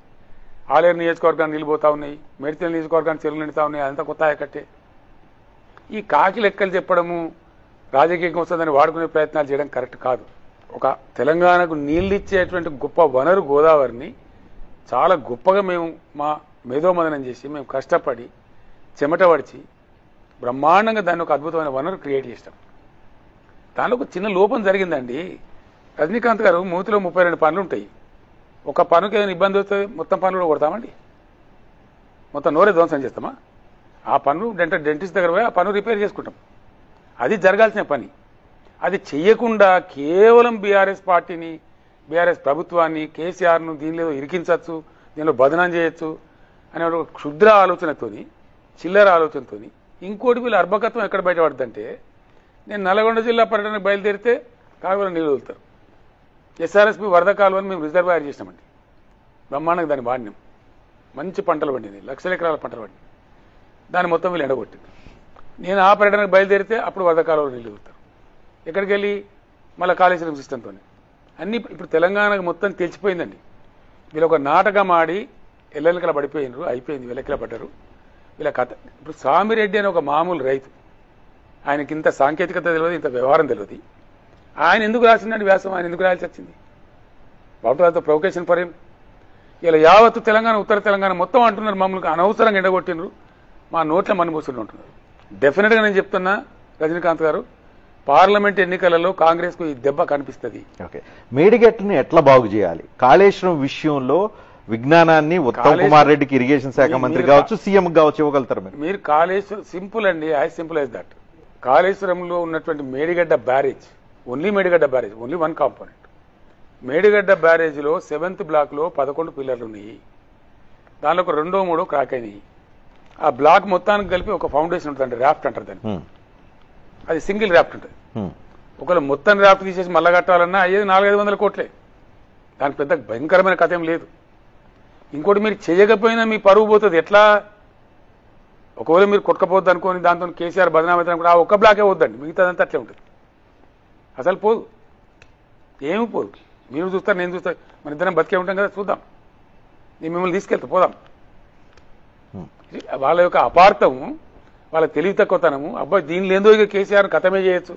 ఆలేరు నియోజకవర్గాన్ని నీళ్ళు పోతా ఉన్నాయి, మెడితల్ నియోజకవర్గాన్ని చెరువులు నిండుతా ఉన్నాయి, అదంతా కొత్త ఆయకట్టే. ఈ కాకి లెక్కలు చెప్పడము రాజకీయం వస్తుందని వాడుకునే ప్రయత్నాలు చేయడం కరెక్ట్ కాదు. ఒక తెలంగాణకు నీళ్ళు ఇచ్చేటువంటి గొప్ప వనరు గోదావరిని చాలా గొప్పగా మేము మా మేధోమదనం చేసి మేము కష్టపడి చెమట పడిచి బ్రహ్మాండంగా దాన్ని ఒక అద్భుతమైన వనరు క్రియేట్ చేస్తాం. దానిలో ఒక చిన్న లోపం జరిగిందండి. రజనీకాంత్ గారు మూతిలో 32 పనులు ఉంటాయి. ఒక పనుకి ఏదైనా ఇబ్బంది వస్తే మొత్తం పనులు కూడా కొడతామండి, మొత్తం నోరే ధ్వంసం చేస్తామా? ఆ పనులు డెంటిస్ట్ దగ్గర పోయి ఆ పనులు రిపేర్ చేసుకుంటాం. అది జరగాల్సిన పని. అది చెయ్యకుండా కేవలం బీఆర్ఎస్ పార్టీని, బీఆర్ఎస్ ప్రభుత్వాన్ని, కేసీఆర్ను దీనిలో ఇరికించవచ్చు, దీనిలో బదనాం చేయొచ్చు అనే ఒక క్షుద్ర ఆలోచనతోని, చిల్లర ఆలోచనతోని ఇంకోటి వీళ్ళు అర్భకత్వం ఎక్కడ బయటపడుతుందంటే, నేను నల్గొండ జిల్లా పర్యటనకు బయలుదేరితే కాలువలో నీళ్ళు వదులుతారు. ఎస్ఆర్ఎస్పీ వరద కాలువని మేము రిజర్వాయర్ చేసినామండి, బ్రహ్మాండంగా దాన్ని వాడినాం, మంచి పంటలు పండింది, లక్షల ఎకరాల పంటలు పండింది. దాన్ని మొత్తం వీళ్ళు ఎండగొట్టింది. నేను ఆ పర్యటనకు బయలుదేరితే అప్పుడు వరద కాలువలో నీళ్ళు వదులుతారు. ఎక్కడికి వెళ్ళి మళ్ళీ కాళేశ్వరం సిస్టంతో అన్ని ఇప్పుడు తెలంగాణకు మొత్తం తెలిసిపోయిందండి. వీళ్ళు ఒక నాటకం ఆడి ఎల్లెలకల పడిపోయినారు, అయిపోయింది, వెల్లకిల పడ్డారు వీళ్ళ కథ. ఇప్పుడు స్వామిరెడ్డి అని ఒక మామూలు రైతు, ఆయనకి ఇంత సాంకేతికత తెలియదు, ఇంత వ్యవహారం తెలియదు. ఆయన ఎందుకు రాసిందండి వ్యాసం? ఆయన ఎందుకు రాయాల్సి వచ్చింది? What provocation for him. ఇలా యావత్తు తెలంగాణ, ఉత్తర తెలంగాణ మొత్తం అంటున్నారు మమ్మల్ని అనవసరంగా ఎండగొట్టినారు, మా నోట్ల మన్నుమూసులు ఉంటున్నారు. డెఫినెట్గా నేను చెప్తున్నా రజనీకాంత్ గారు, పార్లమెంట్ ఎన్నికలలో కాంగ్రెస్ కు ఈ దెబ్బ కనిపిస్తుంది. ఓకే, మేడిగట్టుని ఎట్లా బాగు చేయాలి? కాళేశ్వరం విషయంలో విజ్ఞానాన్ని ఉత్తమ్ కుమార్ రెడ్డికి ఇరిగేషన్ శాఖ మంత్రి కావచ్చు, సీఎం కావచ్చు ఇవ్వగలుగుతారు మీరు? కాళేశ్వరం సింపుల్ అండి, యాజ్ సింపుల్ యాజ్ దట్. కాళేశ్వరంలో ఉన్నటువంటి Medigadda barrage, only Medigadda barrage, only one component. Medigadda barrage లో 7th బ్లాక్ లో 11 పిల్లర్లు ఉన్నాయి. దానిలో ఒక 2, 3 క్రాక్ అయినాయి. ఆ బ్లాక్ మొత్తానికి కలిపి ఒక ఫౌండేషన్ ఉంటుంది, ర్యాఫ్ట్ అంటారు దాన్ని. అది సింగిల్ ర్యాఫ్ట్ ఉంటుంది. ఒకవేళ మొత్తం ర్యాఫ్ట్ తీసేసి మళ్ళా కట్టాలన్నా అయ్యేది 400-500 కోట్లే. దానికి పెద్ద భయంకరమైన కథ ఏం లేదు. ఇంకోటి, మీరు చేయకపోయినా మీ పరువు పోతుంది. ఎట్లా? ఒకవేళ మీరు కొట్టకపోద్దు అనుకోని దాంతో కేసీఆర్ బదనామవుతుంది అనుకుంటే ఆ ఒక్క బ్లాకే వద్దండి, మిగతాదంతా అట్లే ఉంటుంది. అసలు పోదు, ఏమి పోదు. మీరు చూస్తారు, నేను చూస్తా, మన ఇద్దరం బతికే ఉంటాం కదా, చూద్దాం. నేను మిమ్మల్ని తీసుకెళ్తా, పోదాం. వాళ్ళ యొక్క అపార్థము, వాళ్ళ తెలివి తక్కువతనము, అబ్బాయి దీనిలో ఏందో ఇక కేసీఆర్ కథమే చేయొచ్చు.